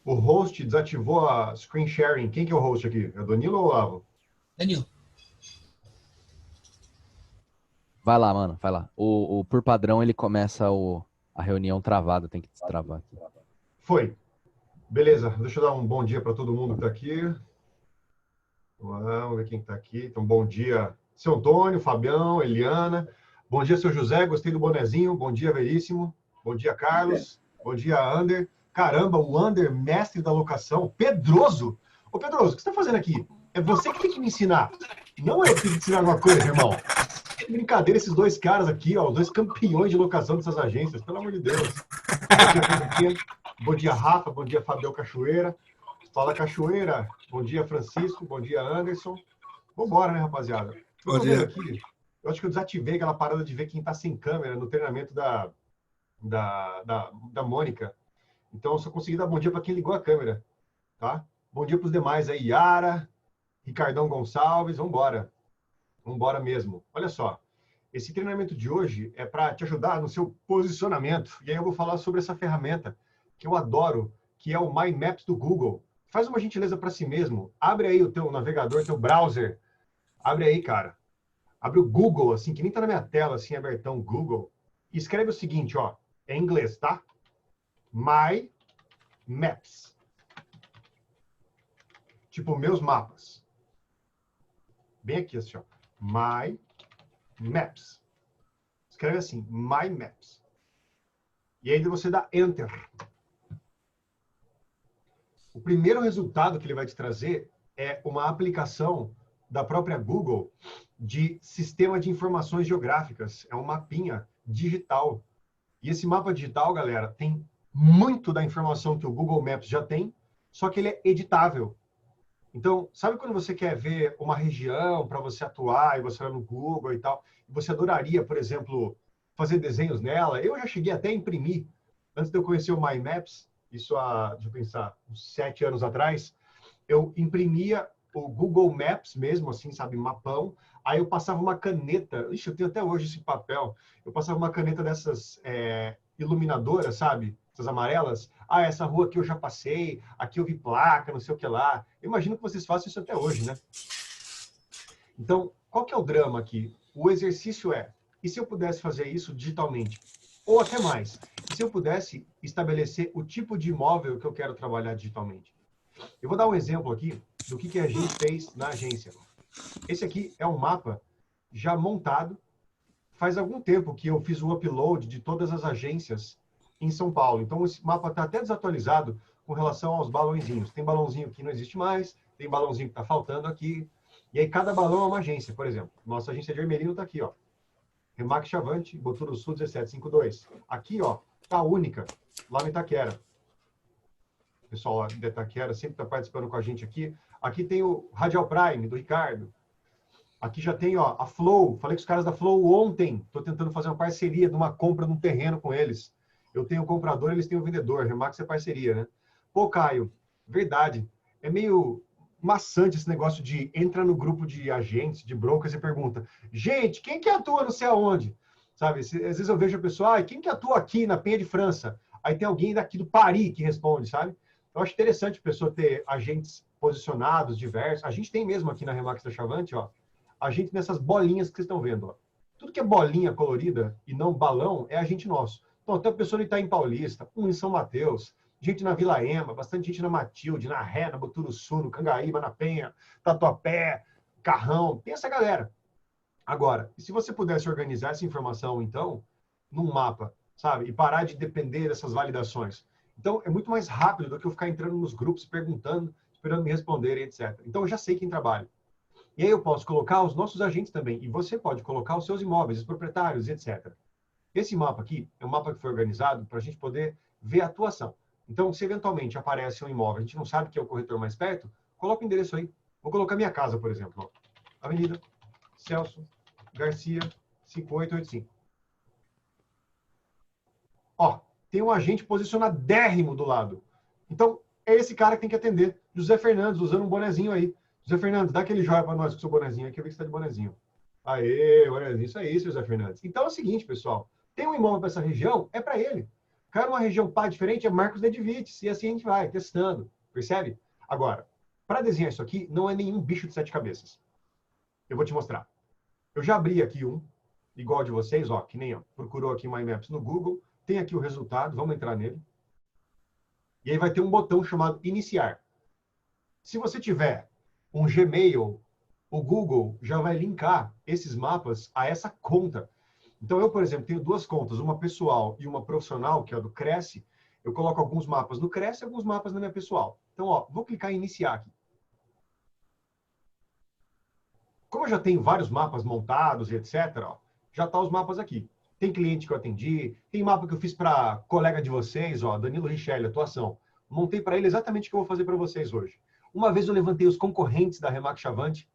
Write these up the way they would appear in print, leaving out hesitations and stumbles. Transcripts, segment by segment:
O host desativou a screen sharing. Quem que é o host aqui? É o Danilo ou o Olavo? Danilo. Vai lá, mano, vai lá. Por padrão, ele começa a reunião travada, tem que destravar aqui. Foi. Beleza, deixa eu dar um bom dia para todo mundo que está aqui. Vamos ver quem está aqui. Então, bom dia, seu Antônio, Fabião, Eliana. Bom dia, seu José. Gostei do bonezinho. Bom dia, Veríssimo. Bom dia, Carlos. Bom dia, Ander. Caramba, o Ander, mestre da locação. Pedroso. Ô, Pedroso, o que você está fazendo aqui? É você que tem que me ensinar. Não eu que tenho que ensinar alguma coisa, irmão. Que brincadeira, esses dois caras aqui, ó, os dois campeões de locação dessas agências, pelo amor de Deus. Bom dia, Pedro. Bom dia, Rafa. Bom dia, Fabião Cachoeira. Fala, Cachoeira. Bom dia, Francisco. Bom dia, Anderson. Vambora, né, rapaziada? Eu tô vendo aqui, eu acho que eu desativei aquela parada de ver quem tá sem câmera no treinamento da Mônica. Então, eu só consegui dar bom dia para quem ligou a câmera, tá? Bom dia para os demais aí, Yara, Ricardão Gonçalves, vambora. Vambora mesmo. Olha só, esse treinamento de hoje é para te ajudar no seu posicionamento. E aí eu vou falar sobre essa ferramenta que eu adoro, que é o My Maps do Google. Faz uma gentileza para si mesmo. Abre aí o teu navegador, teu browser. Abre aí, cara. Abre o Google, assim, que nem tá na minha tela, assim, abertão, Google. E escreve o seguinte, ó. É em inglês, tá? My Maps. Tipo, meus mapas. Bem aqui, assim, ó. My Maps. Escreve assim, My Maps. E aí você dá Enter. O primeiro resultado que ele vai te trazer é uma aplicação da própria Google de sistema de informações geográficas. É um mapinha digital. E esse mapa digital, galera, tem muito da informação que o Google Maps já tem, só que ele é editável. Então, sabe quando você quer ver uma região para você atuar e você vai no Google e tal, e você adoraria, por exemplo, fazer desenhos nela? Eu já cheguei até a imprimir, antes de eu conhecer o My Maps, isso há, deixa eu pensar, uns 7 anos atrás, eu imprimia o Google Maps mesmo, assim, sabe, mapão, aí eu passava uma caneta, ixi, eu tenho até hoje esse papel, eu passava uma caneta dessas iluminadoras, sabe, essas amarelas, essa rua aqui eu já passei, aqui eu vi placa, não sei o que lá, eu imagino que vocês façam isso até hoje, né? Então, qual que é o drama aqui? O exercício é, e se eu pudesse fazer isso digitalmente? Ou até mais, e se eu pudesse estabelecer o tipo de imóvel que eu quero trabalhar digitalmente? Eu vou dar um exemplo aqui do que a gente fez na agência. Esse aqui é um mapa já montado. Faz algum tempo que eu fiz o upload de todas as agências em São Paulo. Então, esse mapa está até desatualizado com relação aos balãozinhos. Tem balãozinho que não existe mais, tem balãozinho que está faltando aqui. E aí, cada balão é uma agência, por exemplo. Nossa agência de Ermelino está aqui, ó. Remax Chavante, Boturuçu 1752. Aqui, ó, tá a única, lá no Itaquera. O pessoal lá de Itaquera sempre está participando com a gente aqui. Aqui tem o Radial Prime, do Ricardo. Aqui já tem, ó, a Flow. Falei com os caras da Flow ontem. Estou tentando fazer uma parceria de uma compra de um terreno com eles. Eu tenho o comprador, eles têm o vendedor. Remax é parceria, né? Pô, Caio, verdade. É meio maçante esse negócio de entra no grupo de agentes, de brokers e pergunta: gente, quem que atua não sei aonde? Sabe? Às vezes eu vejo a pessoa, quem que atua aqui na Penha de França? Aí tem alguém daqui do Paris que responde, sabe? Eu acho interessante a pessoa ter agentes posicionados, diversos. A gente tem mesmo aqui na Remax da Chavante, ó, a gente nessas bolinhas que vocês estão vendo. Ó. Tudo que é bolinha colorida e não balão é a gente nosso. Então, até a pessoa no Itaim Paulista, um em São Mateus, gente na Vila Ema, bastante gente na Matilde, na Ré, na Boturuçu, no Cangaíba, na Penha, Tatuapé, Carrão, tem essa galera. Agora, e se você pudesse organizar essa informação, então, num mapa, sabe? E parar de depender dessas validações. Então, é muito mais rápido do que eu ficar entrando nos grupos, perguntando, esperando me responderem, etc. Então, eu já sei quem trabalha. E aí eu posso colocar os nossos agentes também. E você pode colocar os seus imóveis, os proprietários, etc. Esse mapa aqui é um mapa que foi organizado para a gente poder ver a atuação. Então, se eventualmente aparece um imóvel, a gente não sabe que é o corretor mais perto, coloca o endereço aí. Vou colocar minha casa, por exemplo. Ó. Avenida Celso Garcia, 5885. Ó, tem um agente posicionadérrimo do lado. Então, é esse cara que tem que atender. José Fernandes, usando um bonezinho aí. José Fernandes, dá aquele joia para nós com o seu bonezinho aqui, eu vi que você está de bonezinho. Aê, bonezinho, isso aí, José Fernandes. Então é o seguinte, pessoal, tem um imóvel para essa região, é para ele. Caiu numa região pá diferente, é Marcos Nedvitz. E assim a gente vai, testando. Percebe? Agora, para desenhar isso aqui, não é nenhum bicho de 7 cabeças. Eu vou te mostrar. Eu já abri aqui um, igual de vocês, ó, que nem ó, procurou aqui My Maps no Google. Tem aqui o resultado, vamos entrar nele. E aí vai ter um botão chamado Iniciar. Se você tiver um Gmail, o Google já vai linkar esses mapas a essa conta. Então eu, por exemplo, tenho 2 contas, uma pessoal e uma profissional, que é a do Cresce. Eu coloco alguns mapas no Cresce e alguns mapas na minha pessoal. Então, ó, vou clicar em Iniciar aqui. Como eu já tenho vários mapas montados e etc., ó, já tá os mapas aqui. Tem cliente que eu atendi, tem mapa que eu fiz para colega de vocês, ó, Danilo Richelli, atuação. Montei para ele exatamente o que eu vou fazer para vocês hoje. Uma vez eu levantei os concorrentes da Remax Chavante.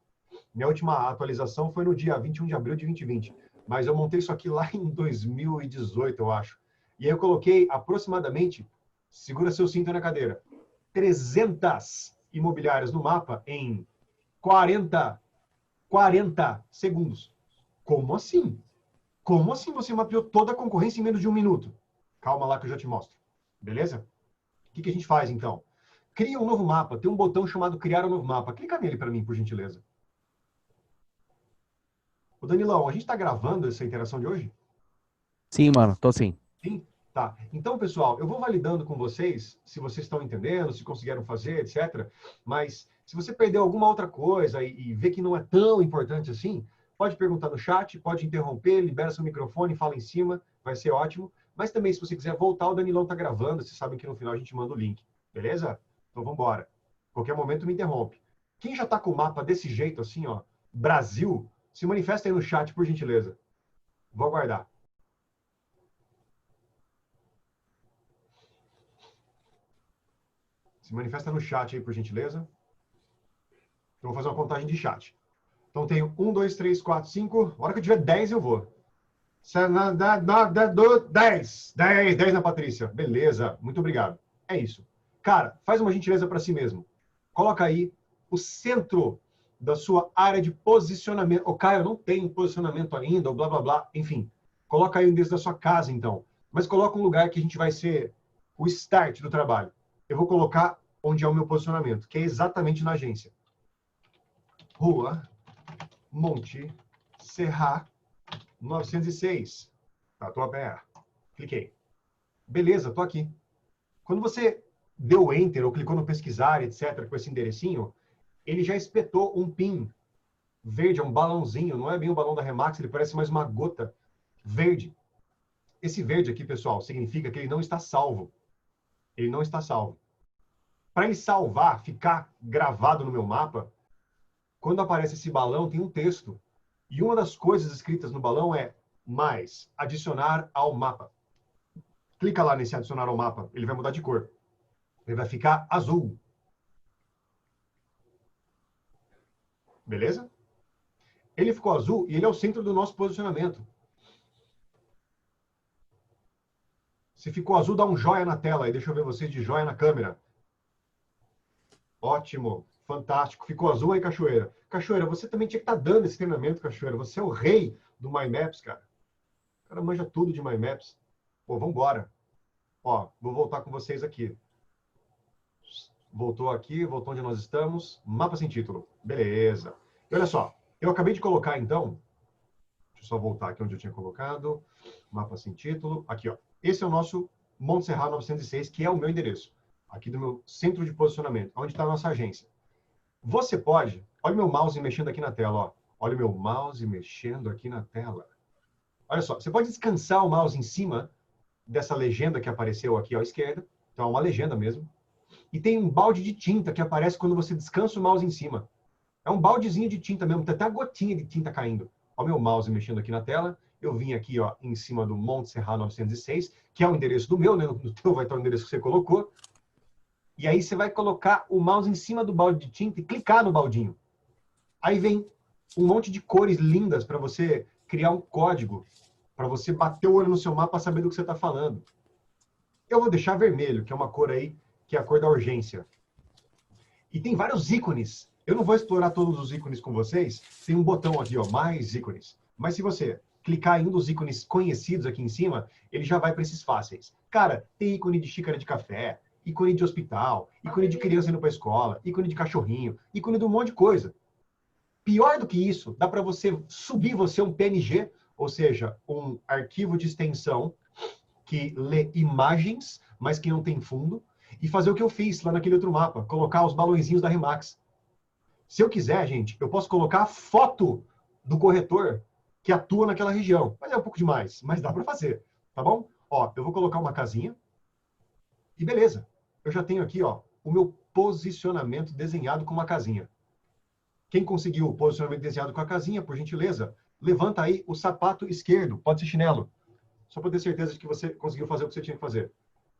Minha última atualização foi no dia 21 de abril de 2020. Mas eu montei isso aqui lá em 2018, eu acho. E aí eu coloquei aproximadamente, segura seu cinto na cadeira, 300 imobiliárias no mapa em 40 segundos. Como assim? Como assim você mapeou toda a concorrência em menos de 1 minuto? Calma lá que eu já te mostro. Beleza? O que a gente faz, então? Cria um novo mapa. Tem um botão chamado Criar um Novo Mapa. Clica nele para mim, por gentileza. Ô Danilão, a gente está gravando essa interação de hoje? Sim, mano, tô sim. Sim? Tá. Então, pessoal, eu vou validando com vocês, se vocês estão entendendo, se conseguiram fazer, etc. Mas, se você perdeu alguma outra coisa e vê que não é tão importante assim, pode perguntar no chat, pode interromper, libera seu microfone, fala em cima, vai ser ótimo. Mas também, se você quiser voltar, o Danilão está gravando, vocês sabem que no final a gente manda o link. Beleza? Então, vamos embora. Qualquer momento me interrompe. Quem já está com o mapa desse jeito, assim, ó, Brasil, se manifesta aí no chat, por gentileza. Vou aguardar. Se manifesta no chat aí, por gentileza. Eu vou fazer uma contagem de chat. Então, tenho 1, 2, 3, 4, 5. A hora que eu tiver 10, eu vou. 10. 10 na Patrícia. Beleza. Muito obrigado. É isso. Cara, faz uma gentileza para si mesmo. Coloca aí o centro da sua área de posicionamento. Ô, Caio, não tem posicionamento ainda, ou blá, blá, blá. Enfim, coloca aí o endereço da sua casa, então. Mas coloca um lugar que a gente vai ser o start do trabalho. Eu vou colocar onde é o meu posicionamento, que é exatamente na agência. Rua Monte Serra 906. Tatuapé. Cliquei. Beleza, tô aqui. Quando você deu Enter ou clicou no pesquisar, etc., com esse enderecinho, ele já espetou um pin verde, é um balãozinho, não é bem o balão da Remax, ele parece mais uma gota verde. Esse verde aqui, pessoal, significa que ele não está salvo. Ele não está salvo. Para ele salvar, ficar gravado no meu mapa, quando aparece esse balão, tem um texto. E uma das coisas escritas no balão é mais, adicionar ao mapa. Clica lá nesse adicionar ao mapa, ele vai mudar de cor. Ele vai ficar azul. Beleza? Ele ficou azul e ele é o centro do nosso posicionamento. Se ficou azul, dá um joia na tela. E deixa eu ver vocês de joia na câmera. Ótimo. Fantástico. Ficou azul aí, Cachoeira. Cachoeira, você também tinha que estar dando esse treinamento, Cachoeira. Você é o rei do My Maps, cara. O cara manja tudo de My Maps. Pô, vamos embora. Ó, vou voltar com vocês aqui. Voltou aqui, voltou onde nós estamos. Mapa sem título. Beleza. E olha só, eu acabei de colocar, então... Deixa eu só voltar aqui onde eu tinha colocado. Mapa sem título. Aqui, ó. Esse é o nosso Monte Serra 906, que é o meu endereço. Aqui do meu centro de posicionamento, onde está a nossa agência. Você pode... Olha o meu mouse mexendo aqui na tela, ó. Olha o meu mouse mexendo aqui na tela. Olha só, você pode descansar o mouse em cima dessa legenda que apareceu aqui à esquerda. Então, é uma legenda mesmo. E tem um balde de tinta que aparece quando você descansa o mouse em cima. É um baldezinho de tinta mesmo, tem até uma gotinha de tinta caindo. Olha o meu mouse mexendo aqui na tela. Eu vim aqui, ó, em cima do Monte Serra 906, que é o endereço do meu, né? No teu vai estar o endereço que você colocou. E aí você vai colocar o mouse em cima do balde de tinta e clicar no baldinho. Aí vem um monte de cores lindas para você criar um código, para você bater o olho no seu mapa para saber do que você está falando. Eu vou deixar vermelho, que é uma cor aí, que é a cor da urgência. E tem vários ícones. Eu não vou explorar todos os ícones com vocês. Tem um botão aqui, ó, mais ícones. Mas se você clicar em um dos ícones conhecidos aqui em cima, ele já vai para esses fáceis. Cara, tem ícone de xícara de café, ícone de hospital, ícone de criança indo para a escola, ícone de cachorrinho, ícone de um monte de coisa. Pior do que isso, dá para você subir um PNG, ou seja, um arquivo de extensão que lê imagens, mas que não tem fundo, e fazer o que eu fiz lá naquele outro mapa, colocar os balõezinhos da Remax. Se eu quiser, gente, eu posso colocar a foto do corretor que atua naquela região. Mas é um pouco demais, mas dá para fazer, tá bom? Ó, eu vou colocar uma casinha e beleza. Eu já tenho aqui, ó, o meu posicionamento desenhado com uma casinha. Quem conseguiu o posicionamento desenhado com a casinha, por gentileza, levanta aí o sapato esquerdo, pode ser chinelo, só para ter certeza de que você conseguiu fazer o que você tinha que fazer.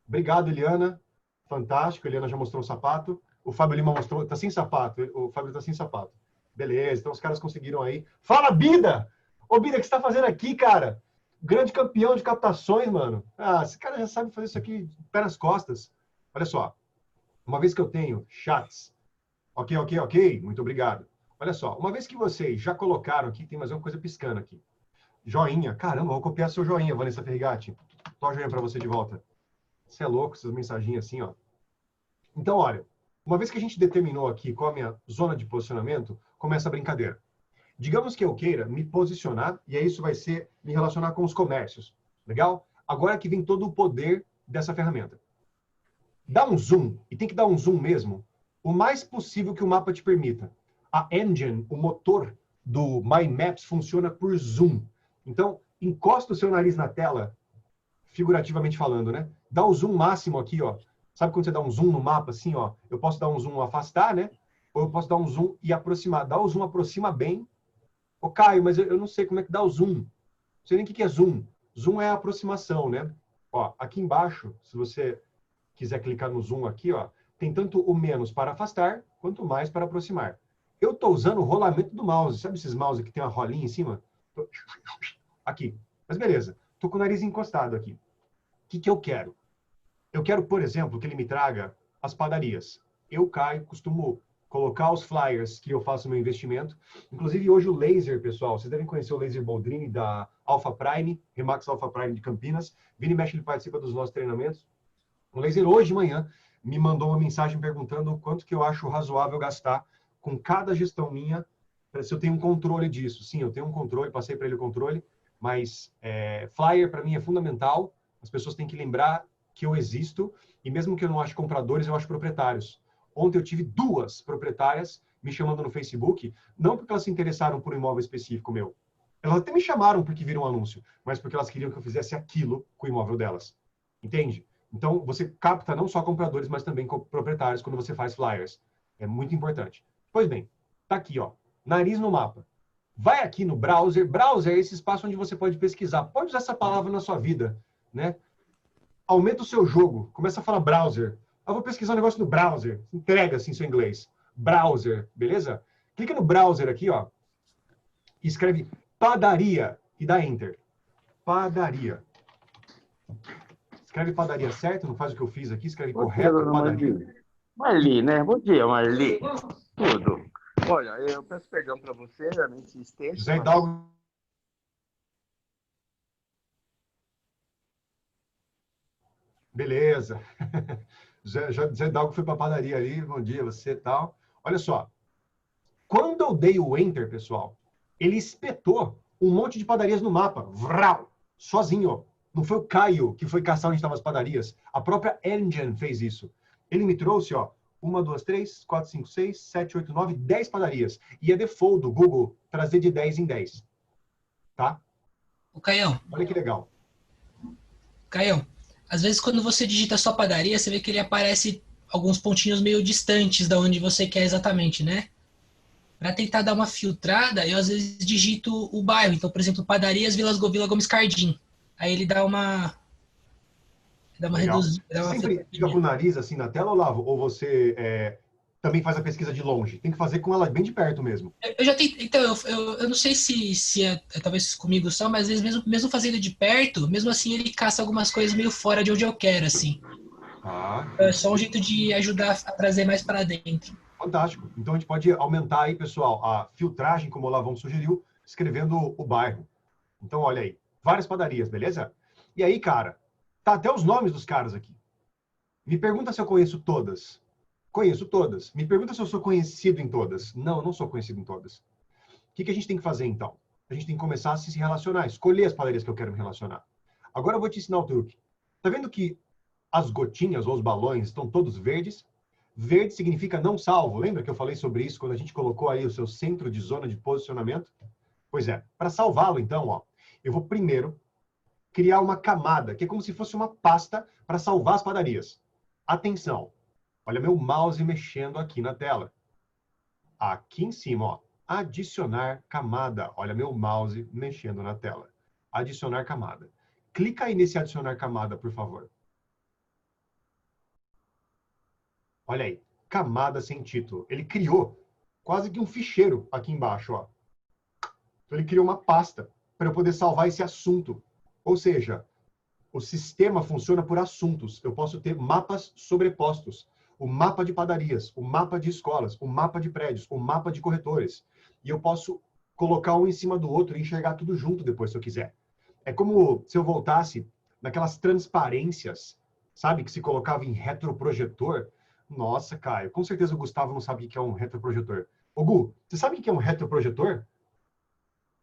Obrigado, Eliana. Fantástico, a Eliana já mostrou o sapato. O Fábio Lima mostrou, tá sem sapato. O Fábio tá sem sapato. Beleza, então os caras conseguiram aí. Fala, Bida! Ô, Bida, o que você tá fazendo aqui, cara? Grande campeão de captações, mano. Ah, esse cara já sabe fazer isso aqui pé nas costas. Olha só, uma vez que eu tenho chats, ok, muito obrigado. Olha só, uma vez que vocês já colocaram aqui, tem mais uma coisa piscando aqui. Joinha, caramba, vou copiar seu joinha, Vanessa Ferrigatti. Tô joinha para você de volta. Você é louco, essas mensaginhas assim, ó. Então, olha, uma vez que a gente determinou aqui qual é a minha zona de posicionamento, começa a brincadeira. Digamos que eu queira me posicionar, e aí isso vai ser me relacionar com os comércios. Legal? Agora que vem todo o poder dessa ferramenta. Dá um zoom, e tem que dar um zoom mesmo, o mais possível que o mapa te permita. A engine, o motor do My Maps funciona por zoom. Então, encosta o seu nariz na tela, figurativamente falando, né? Dá o zoom máximo aqui, ó. Sabe quando você dá um zoom no mapa, assim, ó? Eu posso dar um zoom afastar, né? Ou eu posso dar um zoom e aproximar. Dá o zoom, aproxima bem. Ô, Caio, mas eu não sei como é que dá o zoom. Não sei nem o que é zoom. Zoom é a aproximação, né? Ó, aqui embaixo, se você quiser clicar no zoom aqui, ó, tem tanto o menos para afastar, quanto o mais para aproximar. Eu estou usando o rolamento do mouse. Sabe esses mouse que tem uma rolinha em cima? Aqui. Mas beleza. Estou com o nariz encostado aqui. O que eu quero? Eu quero, por exemplo, que ele me traga as padarias. Eu, Caio, costumo colocar os flyers que eu faço meu investimento. Inclusive, hoje o laser, pessoal, vocês devem conhecer o laser Boldrini da Alpha Prime, Remax Alpha Prime de Campinas. Vini Mexe, ele participa dos nossos treinamentos. O laser, hoje de manhã, me mandou uma mensagem perguntando quanto que eu acho razoável gastar com cada gestão minha, se eu tenho um controle disso. Sim, eu tenho um controle, passei para ele o controle, mas flyer para mim é fundamental. As pessoas têm que lembrar que eu existo, e mesmo que eu não ache compradores, eu acho proprietários. Ontem eu tive 2 proprietárias me chamando no Facebook, não porque elas se interessaram por um imóvel específico meu. Elas até me chamaram porque viram um anúncio, mas porque elas queriam que eu fizesse aquilo com o imóvel delas. Entende? Então, você capta não só compradores, mas também proprietários quando você faz flyers. É muito importante. Pois bem, tá aqui, ó. Nariz no mapa. Vai aqui no browser. Browser é esse espaço onde você pode pesquisar. Pode usar essa palavra na sua vida, né? Aumenta o seu jogo. Começa a falar browser. Eu vou pesquisar um negócio no browser. Entrega, assim, seu inglês. Browser, beleza? Clica no browser aqui, ó. E escreve padaria. E dá enter. Padaria. Escreve padaria certo, não faz o que eu fiz aqui, escreve Bom dia, correto, dona padaria. Marli, né? Bom dia, Marli. Tudo. Olha, eu peço perdão para você a minha insistência. José Hidalgo. Beleza. José Hidalgo foi para a padaria ali, bom dia, você e tal. Olha só, quando eu dei o enter, pessoal, ele espetou um monte de padarias no mapa, vral, sozinho. Não foi o Caio que foi caçar onde estavam as padarias. A própria Engine fez isso. Ele me trouxe, ó, 1, 2, 3, 4, 5, 6, 7, 8, 9, 10 padarias. E é default do Google trazer de 10 em 10. Tá? O Caião, Olha que legal. às vezes quando você digita só padaria, você vê que ele aparece alguns pontinhos meio distantes da onde você quer exatamente, né? Para tentar dar uma filtrada, eu às vezes digito o bairro. Então, por exemplo, padarias Vila Gomes Cardim. Aí ele dá uma reduzida. Você sempre fica com o nariz assim na tela, Olavo? Ou você também faz a pesquisa de longe? Tem que fazer com ela bem de perto mesmo. Eu já tentei, então, eu não sei se talvez comigo só, mas às vezes mesmo fazendo de perto, mesmo assim ele caça algumas coisas meio fora de onde eu quero, assim. É só um jeito de ajudar a trazer mais para dentro. Fantástico. Então a gente pode aumentar aí, pessoal, a filtragem, como o Olavão sugeriu, escrevendo o bairro. Então, olha aí, várias padarias, beleza? E aí, cara, Tá até os nomes dos caras aqui. Me pergunta se eu conheço todas. Conheço todas. Me pergunta se eu sou conhecido em todas. Não, eu não sou conhecido em todas. O que a gente tem que fazer, então? A gente tem que começar a se relacionar, escolher as padarias que eu quero me relacionar. Agora eu vou te ensinar o truque. Tá vendo que as gotinhas ou os balões estão todos verdes? Verde significa não salvo. Lembra que eu falei sobre isso quando a gente colocou aí o seu centro de zona de posicionamento? Pois é, para salvá-lo, então, ó, eu vou primeiro criar uma camada, que é como se fosse uma pasta para salvar as padarias. Atenção, olha meu mouse mexendo aqui na tela. Aqui em cima, ó, adicionar camada. Olha meu mouse mexendo na tela. Adicionar camada. Clica aí nesse adicionar camada, por favor. Olha aí, camada sem título. Ele criou quase que um ficheiro aqui embaixo, ó. Então ele criou uma pasta para eu poder salvar esse assunto. Ou seja, o sistema funciona por assuntos. Eu posso ter mapas sobrepostos. O mapa de padarias, o mapa de escolas, o mapa de prédios, o mapa de corretores. E eu posso colocar um em cima do outro e enxergar tudo junto depois, se eu quiser. É como se eu voltasse naquelas transparências, sabe, que se colocava em retroprojetor. Nossa, Caio, com certeza o Gustavo não sabe o que é um retroprojetor. Ô, Gu, você sabe o que é um retroprojetor?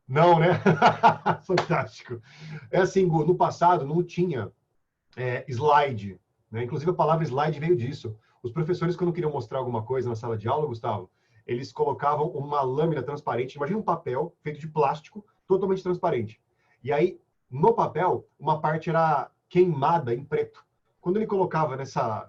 Não, né? Fantástico. É assim, Gu, no passado não tinha slide, né? Inclusive a palavra slide veio disso. Os professores, quando queriam mostrar alguma coisa na sala de aula, Gustavo, eles colocavam uma lâmina transparente, imagina um papel feito de plástico, totalmente transparente. E aí, no papel, uma parte era queimada em preto. Quando ele colocava nessa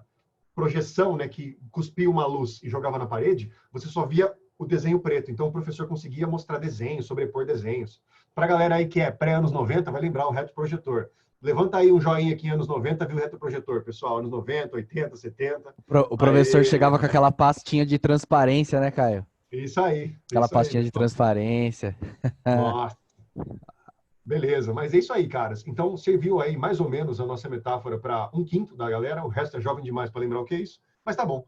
projeção, né, que cuspia uma luz e jogava na parede, você só via o desenho preto. Então, o professor conseguia mostrar desenhos, sobrepor desenhos. Para a galera aí que é pré-anos 90, vai lembrar o retroprojetor. Levanta aí um joinha aqui em anos 90, viu o retroprojetor, pessoal. Anos 90, 80, 70. O professor Aê. chegava com aquela pastinha de transparência, né, Caio? Isso aí. Aquela Isso aí, pastinha de pessoal. transparência. Nossa. Beleza, mas é isso aí, caras. Então, serviu aí mais ou menos a nossa metáfora para 1/5 da galera. O resto é jovem demais para lembrar o que é isso. Mas tá bom. O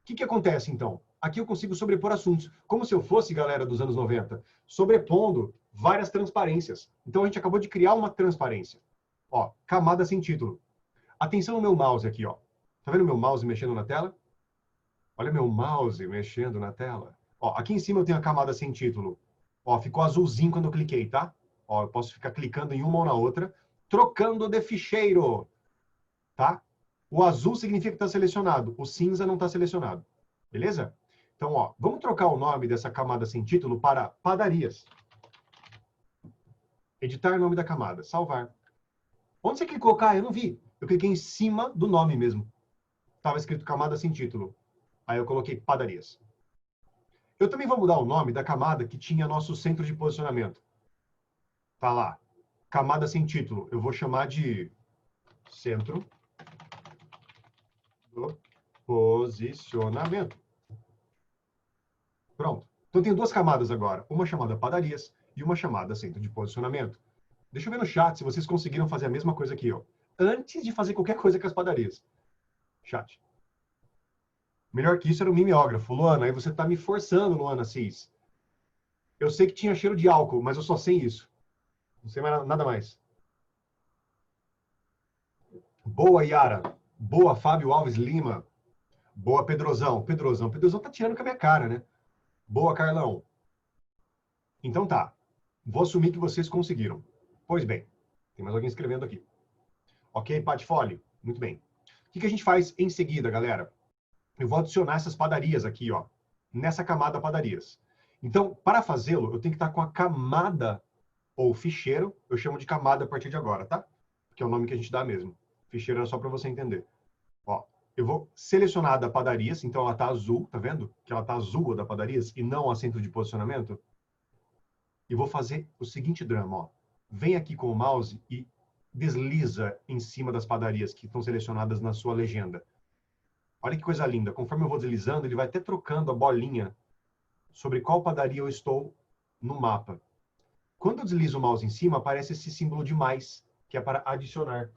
que acontece, então? Aqui eu consigo sobrepor assuntos. Como se eu fosse, galera dos anos 90, sobrepondo várias transparências. Então, a gente acabou de criar uma transparência. Ó, camada sem título. Atenção no meu mouse aqui, ó. Tá vendo meu mouse mexendo na tela? Olha meu mouse mexendo na tela. Ó, aqui em cima eu tenho a camada sem título. Ó, ficou azulzinho quando eu cliquei, tá? Ó, eu posso ficar clicando em uma ou na outra, trocando de ficheiro, tá? O azul significa que está selecionado, o cinza não está selecionado, beleza? Então, ó, vamos trocar o nome dessa camada sem título para padarias. Editar o nome da camada, salvar. Onde você clicou, Caio? Eu não vi. Eu cliquei em cima do nome mesmo. Estava escrito camada sem título. Aí eu coloquei padarias. Eu também vou mudar o nome da camada que tinha nosso centro de posicionamento. Tá lá, camada sem título. Eu vou chamar de centro do posicionamento. Pronto. Então tem duas camadas agora. Uma chamada padarias e uma chamada centro de posicionamento. Deixa eu ver no chat se vocês conseguiram fazer a mesma coisa aqui, ó. Antes de fazer qualquer coisa com as padarias. Chat. Melhor que isso era o mimeógrafo. Luana, aí você tá me forçando, Luana Cis. Eu sei que tinha cheiro de álcool, mas eu só sei isso. Não sei mais nada mais. Boa, Yara. Boa, Fábio Alves Lima. Boa, Pedrozão. Pedrozão tá tirando com a minha cara, né? Boa, Carlão. Então tá. Vou assumir que vocês conseguiram. Pois bem. Tem mais alguém escrevendo aqui. Ok, Patifoli? Muito bem. O que a gente faz em seguida, galera? Eu vou adicionar essas padarias aqui, ó. Nessa camada padarias. Então, para fazê-lo, eu tenho que estar com a camada ou ficheiro, eu chamo de camada a partir de agora, tá? Que é o nome que a gente dá mesmo. Ficheiro é só para você entender. Ó, eu vou selecionar a da padarias, então ela tá azul, tá vendo? Que ela tá azul a da padarias e não a centro de posicionamento. E vou fazer o seguinte drama, ó. Vem aqui com o mouse e desliza em cima das padarias que estão selecionadas na sua legenda. Olha que coisa linda. Conforme eu vou deslizando, ele vai até trocando a bolinha sobre qual padaria eu estou no mapa. Quando eu deslizo o mouse em cima, aparece esse símbolo de mais, que é para adicionar.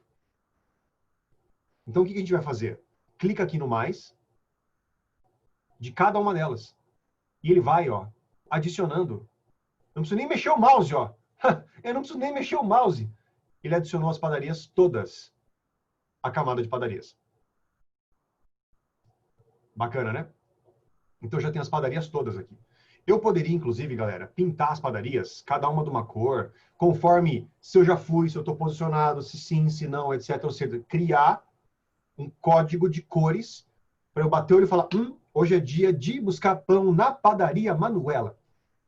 Então, o que a gente vai fazer? Clica aqui no mais, de cada uma delas. E ele vai, ó, adicionando. Eu não preciso nem mexer o mouse, ó. Eu não preciso nem mexer o mouse. Ele adicionou as padarias todas. a camada de padarias. Bacana, né? Então já tem as padarias todas aqui. Eu poderia, inclusive, galera, pintar as padarias, cada uma de uma cor, conforme se eu já fui, se eu estou posicionado, se sim, se não, etc. Ou seja, criar um código de cores para eu bater o olho e falar, hoje é dia de buscar pão na padaria Manuela,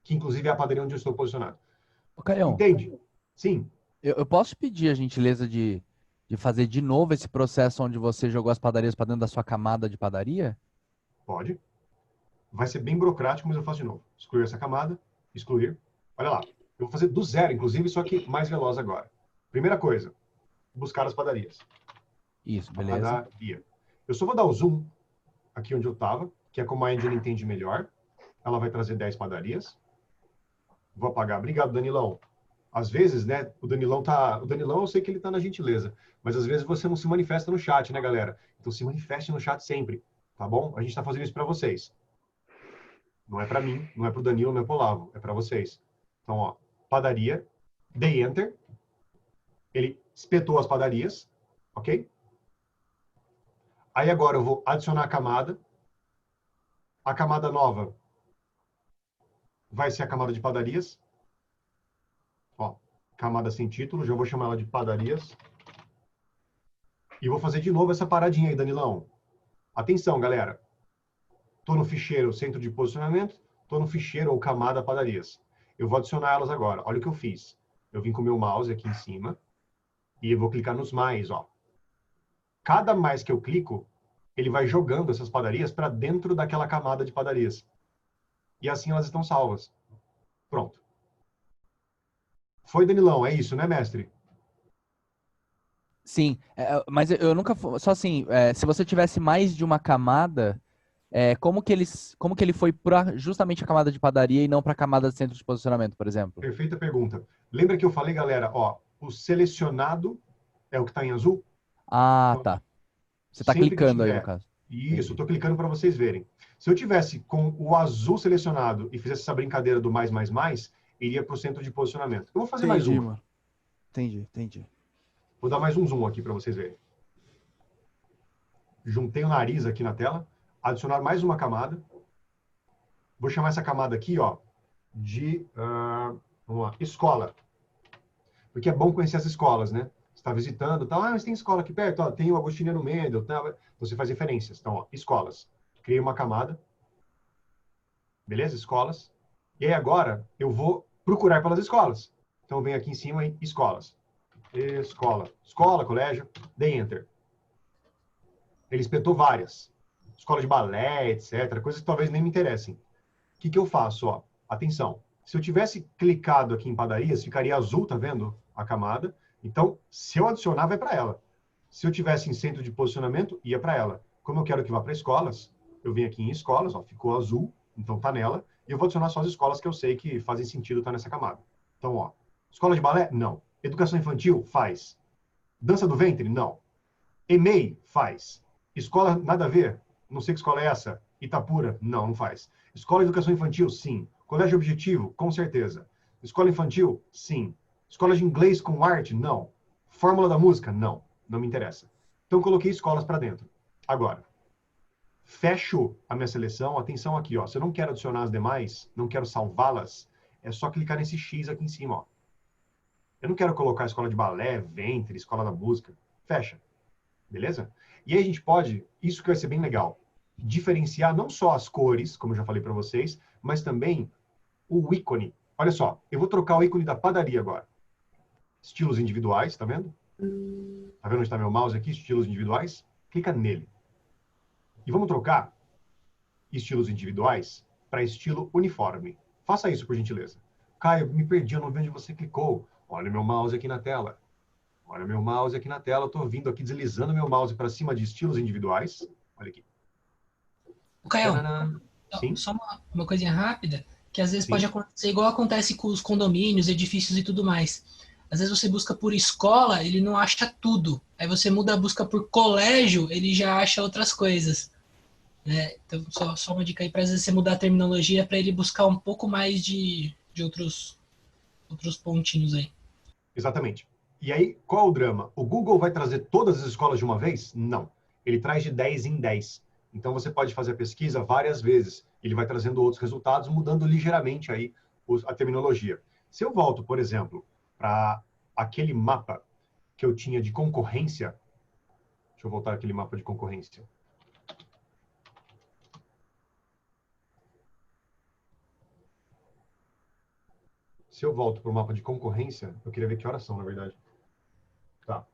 que inclusive é a padaria onde eu estou posicionado. Ô, Caião, Entende? Sim. eu posso pedir a gentileza de fazer de novo esse processo onde você jogou as padarias para dentro da sua camada de padaria? Pode. Vai ser bem burocrático, mas eu faço de novo. Excluir essa camada, excluir. Olha lá. Eu vou fazer do zero, inclusive, só que mais veloz agora. Primeira coisa, buscar as padarias. Isso, beleza. Padaria. Eu só vou dar o zoom aqui onde eu estava, que é como a engine entende melhor. Ela vai trazer 10 padarias. Vou apagar. Obrigado, Danilão. Às vezes, né, o Danilão, eu sei que ele tá na gentileza, mas às vezes você não se manifesta no chat, né, galera? Então se manifeste no chat sempre, tá bom? A gente tá fazendo isso para vocês. Não é para mim, não é para o Danilo, não é para o Olavo, é para vocês. Então, ó, padaria, dei enter, ele espetou as padarias, ok? Aí agora eu vou adicionar a camada nova vai ser a camada de padarias, ó, camada sem título, já vou chamar ela de padarias, e vou fazer de novo essa paradinha aí, Danilão. Atenção, galera. Estou no ficheiro centro de posicionamento, estou no ficheiro ou camada padarias. Eu vou adicionar elas agora. Olha o que eu fiz. Eu vim com o meu mouse aqui em cima e eu vou clicar nos mais, ó. Cada mais que eu clico, ele vai jogando essas padarias para dentro daquela camada de padarias. E assim elas estão salvas. Pronto. Foi, Danilão, é isso, né, mestre? Sim, mas eu nunca... Só assim, se você tivesse mais de uma camada... como que ele foi para justamente a camada de padaria e não para a camada de centro de posicionamento, por exemplo? Perfeita pergunta. Lembra que eu falei, galera, ó, o selecionado é o que está em azul? Ah, Então, tá. Você está sempre que clicando aí, no tiver, caso. isso, estou clicando para vocês verem. Se eu tivesse com o azul selecionado e fizesse essa brincadeira do mais, iria para o centro de posicionamento. Eu vou fazer mais uma. Mano. Entendi. Vou dar mais um zoom aqui para vocês verem. Juntei o nariz aqui na tela. Adicionar mais uma camada. Vou chamar essa camada aqui, ó, de vamos lá, escola. Porque é bom conhecer as escolas, né? Você está visitando, tá? Mas tem escola aqui perto, ó, tem o Agostiniano Mendel, tá? Você faz referências. Então, ó, escolas. Criei uma camada. Beleza? Escolas. E aí agora eu vou procurar pelas escolas. Então, eu venho aqui em cima em escolas. Escola, colégio, dei enter. Ele espetou várias. Escola de balé, etc. Coisas que talvez nem me interessem. O que eu faço? Ó, atenção. Se eu tivesse clicado aqui em padarias, ficaria azul, tá vendo? A camada. Então, se eu adicionar, vai para ela. Se eu tivesse em centro de posicionamento, ia para ela. Como eu quero que vá para escolas, eu venho aqui em escolas, ó, ficou azul, então tá nela. E eu vou adicionar só as escolas que eu sei que fazem sentido estar nessa camada. Então, ó, escola de balé? Não. Educação infantil? Faz. Dança do ventre? Não. EMEI? Faz. Escola nada a ver? Não sei que escola é essa. Itapura? Não faz. Escola de educação infantil? Sim. Colégio objetivo? Com certeza. Escola infantil? Sim. Escola de inglês com arte? Não. Fórmula da música? Não. Não me interessa. Então, coloquei escolas para dentro. Agora, fecho a minha seleção. Atenção aqui, ó. Se eu não quero adicionar as demais, não quero salvá-las, é só clicar nesse X aqui em cima, ó. Eu não quero colocar escola de balé, ventre, escola da música. Fecha. Beleza? E aí a gente pode, isso que vai ser bem legal, diferenciar não só as cores, como eu já falei para vocês, mas também o ícone. Olha só, eu vou trocar o ícone da padaria agora. Estilos individuais, tá vendo? Tá vendo onde está meu mouse aqui? Estilos individuais. Clica nele. E vamos trocar estilos individuais para estilo uniforme. Faça isso, por gentileza. Caio, me perdi, eu não vi onde você clicou. Olha meu mouse aqui na tela. Olha meu mouse aqui na tela. Eu estou vindo aqui, deslizando meu mouse para cima de estilos individuais. Olha aqui. O Caio, Sim? só uma coisinha rápida, que às vezes Sim. pode acontecer igual acontece com os condomínios, edifícios e tudo mais. Às vezes você busca por escola, ele não acha tudo. Aí você muda a busca por colégio, ele já acha outras coisas. Né? Então, só uma dica aí para às vezes você mudar a terminologia para ele buscar um pouco mais de outros pontinhos aí. Exatamente. E aí, qual é o drama? O Google vai trazer todas as escolas de uma vez? Não. Ele traz de 10 em 10. Então, você pode fazer a pesquisa várias vezes. Ele vai trazendo outros resultados, mudando ligeiramente aí a terminologia. Se eu volto, por exemplo, para aquele mapa que eu tinha de concorrência, deixa eu voltar àquele mapa de concorrência. Se eu volto para o mapa de concorrência, eu queria ver que horas são, na verdade. Tá.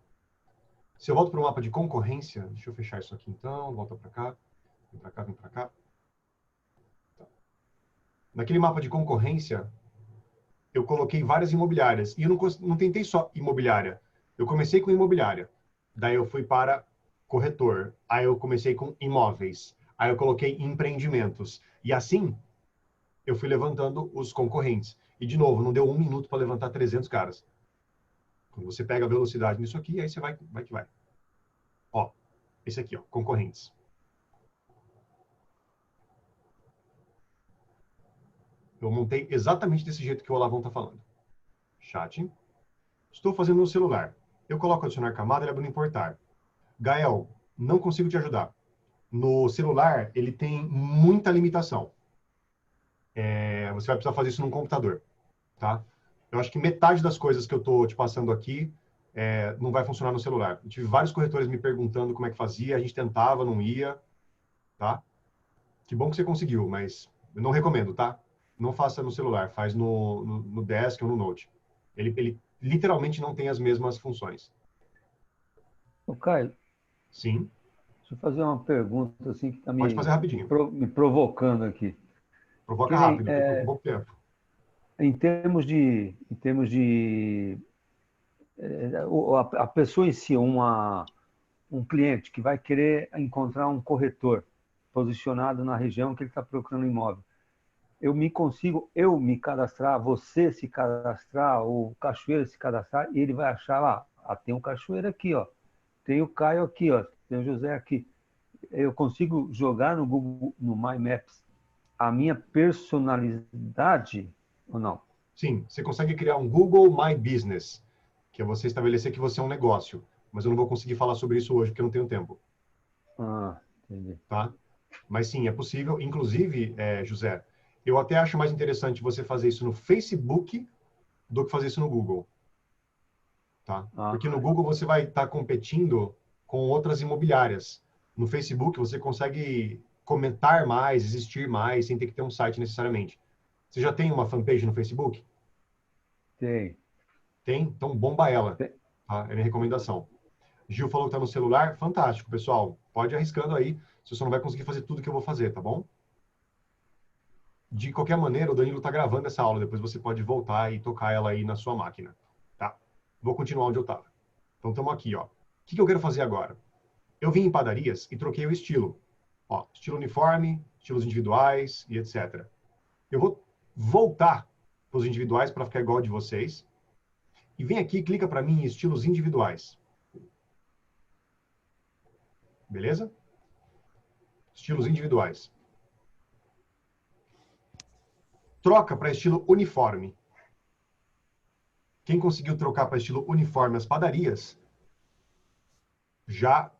Se eu volto para o mapa de concorrência, deixa eu fechar isso aqui então, volta para cá, vem para cá, vem para cá. Tá. Naquele mapa de concorrência, eu coloquei várias imobiliárias. E eu não tentei só imobiliária. Eu comecei com imobiliária. Daí eu fui para corretor. Aí eu comecei com imóveis. Aí eu coloquei empreendimentos. E assim, eu fui levantando os concorrentes. E, de novo, não deu um minuto para levantar 300 caras. Quando você pega a velocidade nisso aqui, aí você vai que vai. Ó, esse aqui, ó, concorrentes. Eu montei exatamente desse jeito que o Olavão está falando. Chat. Estou fazendo no celular. Eu coloco adicionar camada, ele abre no importar. Gael, não consigo te ajudar. No celular, ele tem muita limitação. Você vai precisar fazer isso num computador, tá? Eu acho que metade das coisas que eu estou te passando aqui não vai funcionar no celular. Eu tive vários corretores me perguntando como é que fazia, a gente tentava, não ia, tá? Que bom que você conseguiu, mas eu não recomendo, tá? Não faça no celular, faz no desk ou no Note. Ele literalmente não tem as mesmas funções. Ô, Caio, Sim, deixa eu fazer uma pergunta assim que está pode fazer rapidinho. me provocando aqui. Provoca Que nem, rápido, porque eu tô com pouco tempo. A pessoa em si, um cliente que vai querer encontrar um corretor posicionado na região que ele está procurando imóvel. Eu me cadastrar, você se cadastrar, o Cachoeira se cadastrar, e ele vai achar, tem um Cachoeira aqui, ó, tem o Caio aqui, ó, tem o José aqui. Eu consigo jogar no Google, no My Maps, a minha personalidade ou não? Sim, você consegue criar um Google My Business, que é você estabelecer que você é um negócio. Mas eu não vou conseguir falar sobre isso hoje, porque eu não tenho tempo. Ah, entendi. Tá? Mas sim, é possível. Inclusive, José, eu até acho mais interessante você fazer isso no Facebook do que fazer isso no Google. Tá? Porque no Google você vai estar competindo com outras imobiliárias. No Facebook você consegue comentar mais, existir mais, sem ter que ter um site necessariamente. Você já tem uma fanpage no Facebook? Tem. Tem? Então bomba ela. Tem. Tá? É minha recomendação. Gil falou que está no celular. Fantástico, pessoal. Pode ir arriscando aí. Você só não vai conseguir fazer tudo que eu vou fazer, tá bom? De qualquer maneira, o Danilo está gravando essa aula. Depois você pode voltar e tocar ela aí na sua máquina. Tá? Vou continuar onde eu estava. Então, estamos aqui, ó. O que eu quero fazer agora? Eu vim em padarias e troquei o estilo. Ó, estilo uniforme, estilos individuais e etc. Eu vou voltar para os individuais para ficar igual de vocês. E vem aqui e clica para mim em estilos individuais. Beleza? Estilos individuais. Troca para estilo uniforme. Quem conseguiu trocar para estilo uniforme as padarias, já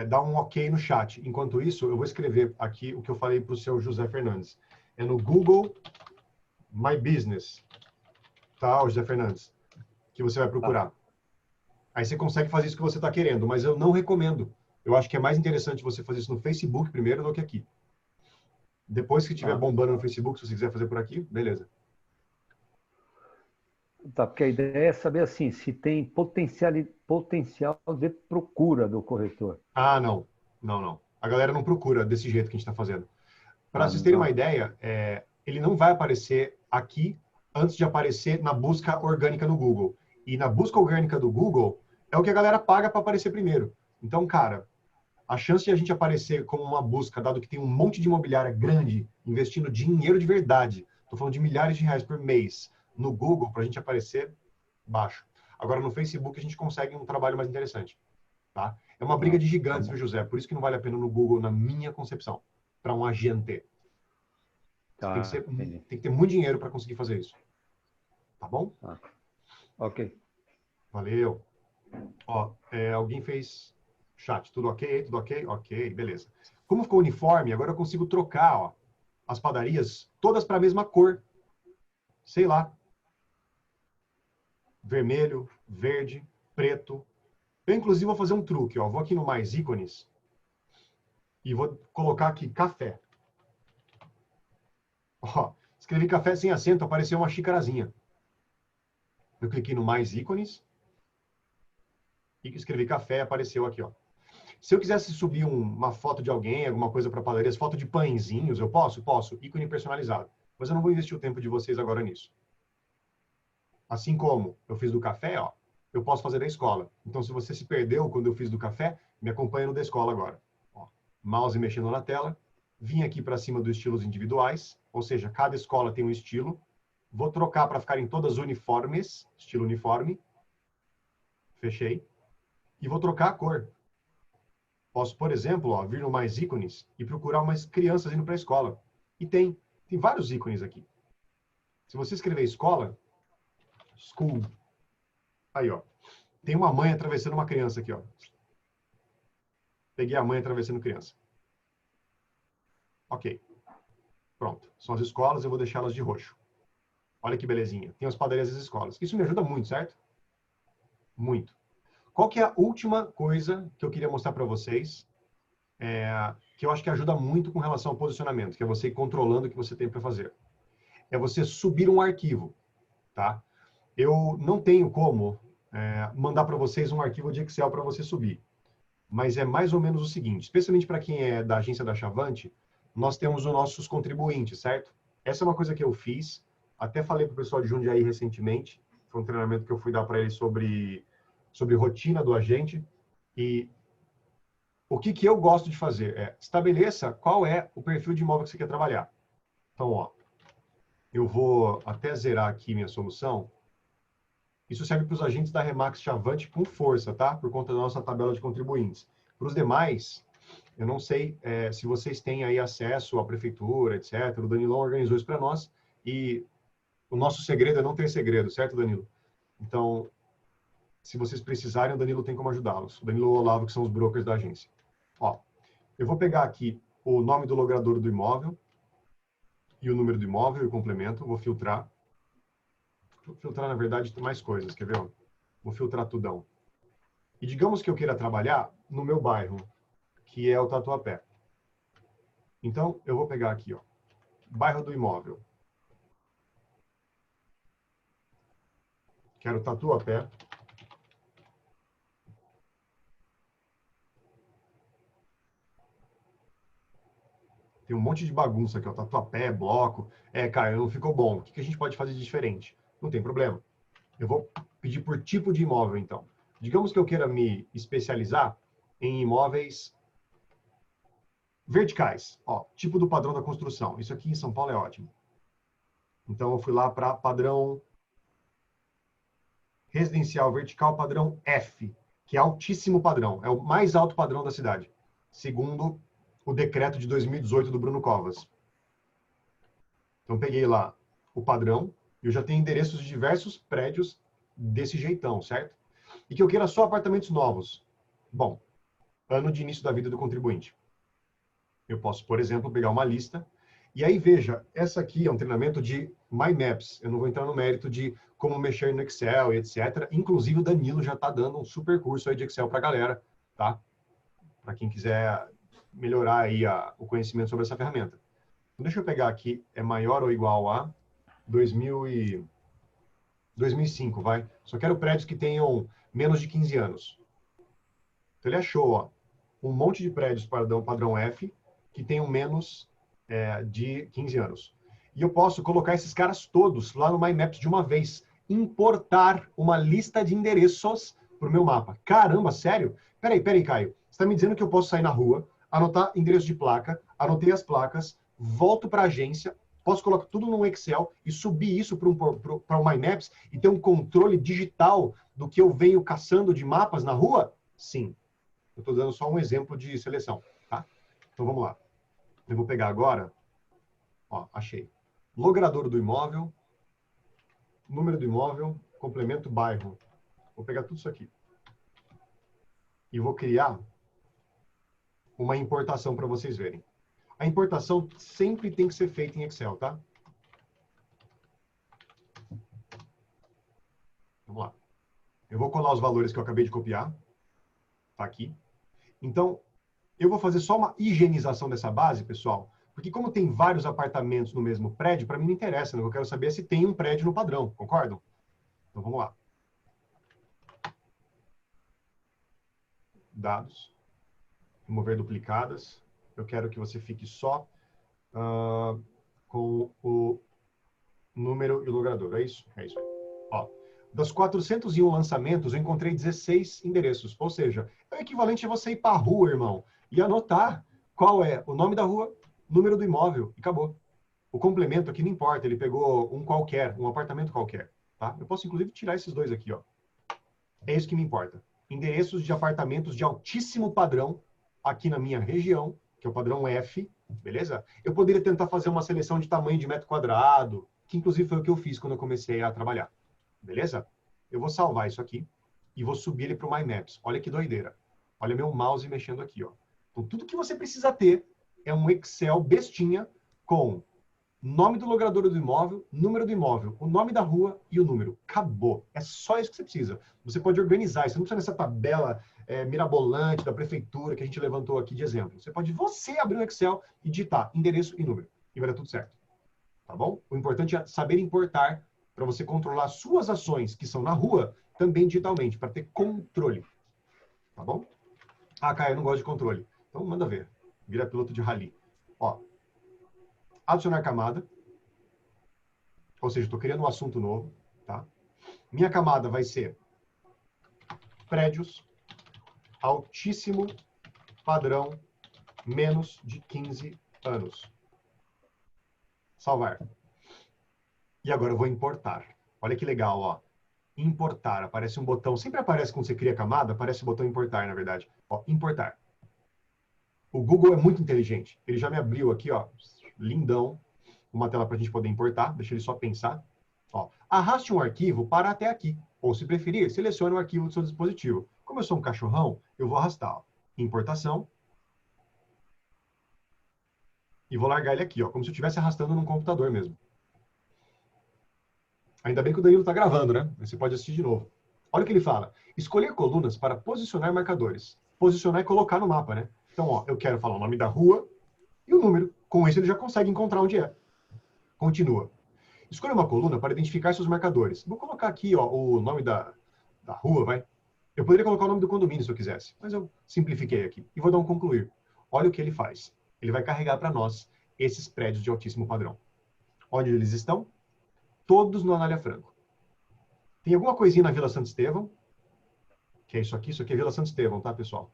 dá um ok no chat. Enquanto isso, eu vou escrever aqui o que eu falei para o seu José Fernandes. É no Google My Business. Tá, José Fernandes? Que você vai procurar. Aí você consegue fazer isso que você está querendo, mas eu não recomendo. Eu acho que é mais interessante você fazer isso no Facebook primeiro do que aqui. Depois que estiver bombando no Facebook, se você quiser fazer por aqui, beleza. Tá, porque a ideia é saber assim, se tem potencial de procura do corretor. Ah, não. Não, não. A galera não procura desse jeito que a gente está fazendo. Para vocês terem uma ideia, ele não vai aparecer aqui antes de aparecer na busca orgânica no Google. E na busca orgânica do Google é o que a galera paga para aparecer primeiro. Então, cara, a chance de a gente aparecer como uma busca, dado que tem um monte de imobiliária grande investindo dinheiro de verdade, estou falando de milhares de reais por mês, no Google, para a gente aparecer, baixo. Agora, no Facebook, a gente consegue um trabalho mais interessante. Tá? É uma briga de gigantes, viu, José? Por isso que não vale a pena no Google, na minha concepção, para um agente. Tem que ter muito dinheiro para conseguir fazer isso. Tá bom? Ok. Valeu. Ó, alguém fez chat. Tudo ok? Tudo ok? Ok, beleza. Como ficou uniforme, agora eu consigo trocar, ó, as padarias todas para a mesma cor. Sei lá. Vermelho, verde, preto. Eu, inclusive, vou fazer um truque, ó. Vou aqui no mais ícones e vou colocar aqui café. Ó, escrevi café sem acento, apareceu uma xicarazinha. Eu cliquei no mais ícones e escrevi café, apareceu aqui, ó. Se eu quisesse subir uma foto de alguém, alguma coisa para padarias, foto de pãezinhos, eu posso? Posso. Ícone personalizado. Mas eu não vou investir o tempo de vocês agora nisso. Assim como eu fiz do café, ó, eu posso fazer da escola. Então, se você se perdeu quando eu fiz do café, me acompanha no da escola agora. Ó, mouse mexendo na tela. Vim aqui para cima dos estilos individuais, ou seja, cada escola tem um estilo. Vou trocar para ficarem todas uniformes, estilo uniforme. Fechei. E vou trocar a cor. Posso, por exemplo, ó, vir no mais ícones e procurar umas crianças indo para a escola. E tem vários ícones aqui. Se você escrever escola, school, aí, ó, tem uma mãe atravessando uma criança aqui, ó. Peguei a mãe atravessando criança. Ok. Pronto. São as escolas, eu vou deixá-las de roxo. Olha que belezinha. Tem as padarias das escolas. Isso me ajuda muito, certo? Muito. Qual que é a última coisa que eu queria mostrar para vocês, que eu acho que ajuda muito com relação ao posicionamento, que é você ir controlando o que você tem para fazer? É você subir um arquivo, tá? Eu não tenho como mandar para vocês um arquivo de Excel para você subir, mas é mais ou menos o seguinte, especialmente para quem é da agência da Chavante, nós temos os nossos contribuintes, certo? Essa é uma coisa que eu fiz, até falei para o pessoal de Jundiaí recentemente, foi um treinamento que eu fui dar para eles sobre rotina do agente, e o que eu gosto de fazer é estabeleça qual é o perfil de imóvel que você quer trabalhar. Então, ó, eu vou até zerar aqui minha solução. Isso serve para os agentes da Remax Chavante com força, tá? Por conta da nossa tabela de contribuintes. Para os demais, eu não sei se vocês têm aí acesso à prefeitura, etc. O Danilão organizou isso para nós e o nosso segredo é não ter segredo, certo, Danilo? Então, se vocês precisarem, o Danilo tem como ajudá-los. O Danilo e o Olavo, que são os brokers da agência. Ó, eu vou pegar aqui o nome do logrador do imóvel e o número do imóvel e o complemento. Vou filtrar. Vou filtrar, na verdade, tem mais coisas. Quer ver? Ó? Vou filtrar tudão. E digamos que eu queira trabalhar no meu bairro, que é o Tatuapé. Então, eu vou pegar aqui, ó, bairro do imóvel. Quero Tatuapé. Tem um monte de bagunça aqui, ó, Tatuapé, bloco. Caio, não ficou bom. O que a gente pode fazer de diferente? Não tem problema. Eu vou pedir por tipo de imóvel, então. Digamos que eu queira me especializar em imóveis verticais. Ó, tipo do padrão da construção. Isso aqui em São Paulo é ótimo. Então, eu fui lá para padrão residencial vertical, padrão F, que é altíssimo padrão. É o mais alto padrão da cidade, segundo o decreto de 2018 do Bruno Covas. Então, peguei lá o padrão, e eu já tenho endereços de diversos prédios desse jeitão, certo? E que eu queira só apartamentos novos. Bom, ano de início da vida do contribuinte. Eu posso, por exemplo, pegar uma lista, e aí veja, essa aqui é um treinamento de My Maps. Eu não vou entrar no mérito de como mexer no Excel e etc. Inclusive, o Danilo já está dando um super curso aí de Excel para a galera, tá? Para quem quiser melhorar aí o conhecimento sobre essa ferramenta. Então, deixa eu pegar aqui, é maior ou igual a 2005, vai. Só quero prédios que tenham menos de 15 anos. Então, ele achou, ó, um monte de prédios padrão F que tenham menos de 15 anos. E eu posso colocar esses caras todos lá no My Maps de uma vez. Importar uma lista de endereços para o meu mapa. Caramba, sério? Peraí, Caio. Você está me dizendo que eu posso sair na rua, anotar endereço de placa, anotei as placas, volto para a agência, posso colocar tudo num Excel e subir isso para o My Maps e ter um controle digital do que eu venho caçando de mapas na rua? Sim. Eu estou dando só um exemplo de seleção, tá? Então, vamos lá. Eu vou pegar agora, ó, achei. Logrador do imóvel, número do imóvel, complemento bairro. Vou pegar tudo isso aqui. E vou criar uma importação para vocês verem. A importação sempre tem que ser feita em Excel, tá? Vamos lá. Eu vou colar os valores que eu acabei de copiar. Tá aqui. Então, eu vou fazer só uma higienização dessa base, pessoal, porque como tem vários apartamentos no mesmo prédio, para mim não interessa, né? Eu quero saber se tem um prédio no padrão, concordam? Então, vamos lá. Dados. Remover duplicadas. Eu quero que você fique só com o número e o logrador. É isso? É isso aí. Ó, das 401 lançamentos, eu encontrei 16 endereços. Ou seja, é o equivalente a você ir para a rua, irmão, e anotar qual é o nome da rua, número do imóvel, e acabou. O complemento aqui não importa, ele pegou um qualquer, um apartamento qualquer. Tá? Eu posso, inclusive, tirar esses dois aqui. Ó. É isso que me importa. Endereços de apartamentos de altíssimo padrão aqui na minha região, que é o padrão F, beleza? Eu poderia tentar fazer uma seleção de tamanho de metro quadrado, que inclusive foi o que eu fiz quando eu comecei a trabalhar. Beleza? Eu vou salvar isso aqui e vou subir ele para o My Maps. Olha que doideira. Olha meu mouse mexendo aqui, ó. Então, tudo que você precisa ter é um Excel bestinha com nome do logrador do imóvel, número do imóvel, o nome da rua e o número. Acabou. É só isso que você precisa. Você pode organizar. Você não precisa nessa tabela mirabolante da prefeitura que a gente levantou aqui de exemplo. Você pode abrir um Excel e digitar endereço e número. E vai dar tudo certo. Tá bom? O importante é saber importar para você controlar suas ações que são na rua também digitalmente, para ter controle. Tá bom? Ah, Caio, eu não gosto de controle. Então manda ver. Vira piloto de rally. Ó. Adicionar camada. Ou seja, estou criando um assunto novo. Tá? Minha camada vai ser prédios, altíssimo padrão, menos de 15 anos. Salvar. E agora eu vou importar. Olha que legal, ó. Importar. Aparece um botão. Sempre aparece quando você cria a camada, aparece o botão importar, na verdade. Ó, importar. O Google é muito inteligente. Ele já me abriu aqui, ó, lindão, uma tela para a gente poder importar. Deixa ele só pensar. Ó, arraste um arquivo para até aqui. Ou, se preferir, selecione o arquivo do seu dispositivo. Como eu sou um cachorrão, eu vou arrastar. Ó, importação. E vou largar ele aqui, ó, como se eu estivesse arrastando num computador mesmo. Ainda bem que o Danilo está gravando, né? Você pode assistir de novo. Olha o que ele fala. Escolher colunas para posicionar marcadores. Posicionar e colocar no mapa, né? Então, ó, eu quero falar o nome da rua e o número. Com isso, ele já consegue encontrar onde é. Continua. Escolha uma coluna para identificar seus marcadores. Vou colocar aqui, ó, o nome da rua, vai. Eu poderia colocar o nome do condomínio se eu quisesse, mas eu simplifiquei aqui. E vou dar um concluir. Olha o que ele faz. Ele vai carregar para nós esses prédios de altíssimo padrão. Onde eles estão? Todos no Anália Franco. Tem alguma coisinha na Vila Santo Estevão, que é isso aqui é Vila Santo Estevão, tá, pessoal?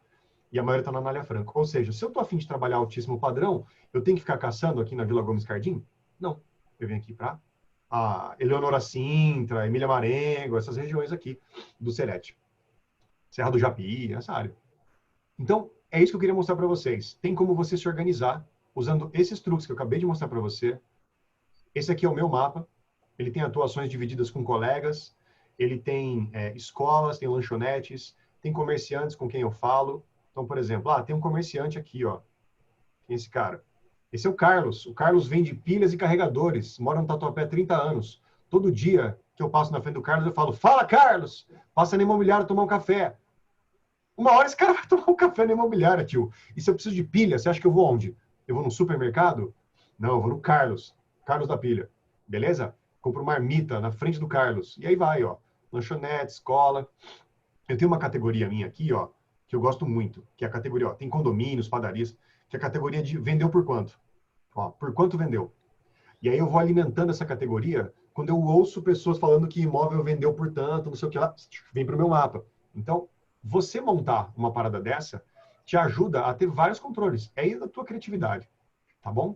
E a maioria está na Anália Franco. Ou seja, se eu estou a fim de trabalhar altíssimo padrão, eu tenho que ficar caçando aqui na Vila Gomes Cardim? Não. Eu venho aqui para a Eleonora Sintra, Emília Marengo, essas regiões aqui do Serete. Serra do Japi, essa área. Então, é isso que eu queria mostrar para vocês. Tem como você se organizar usando esses truques que eu acabei de mostrar para você. Esse aqui é o meu mapa. Ele tem atuações divididas com colegas, ele tem escolas, tem lanchonetes, tem comerciantes com quem eu falo. Então, por exemplo, tem um comerciante aqui, ó. Quem é esse cara? Esse é o Carlos. O Carlos vende pilhas e carregadores, mora no Tatuapé há 30 anos. Todo dia que eu passo na frente do Carlos, eu falo, fala, Carlos! Passa na imobiliária tomar um café. Uma hora esse cara vai tomar um café na imobiliária, tio. E se eu preciso de pilha, você acha que eu vou onde? Eu vou no supermercado? Não, eu vou no Carlos. Carlos da pilha. Beleza? Compro marmita na frente do Carlos. E aí vai, ó. Lanchonete, escola. Eu tenho uma categoria minha aqui, ó, que eu gosto muito, que é a categoria, ó, tem condomínios, padarias, que é a categoria de vendeu por quanto. Ó, por quanto vendeu. E aí eu vou alimentando essa categoria quando eu ouço pessoas falando que imóvel vendeu por tanto, não sei o que lá, vem para o meu mapa. Então, você montar uma parada dessa te ajuda a ter vários controles. É aí da tua criatividade, tá bom?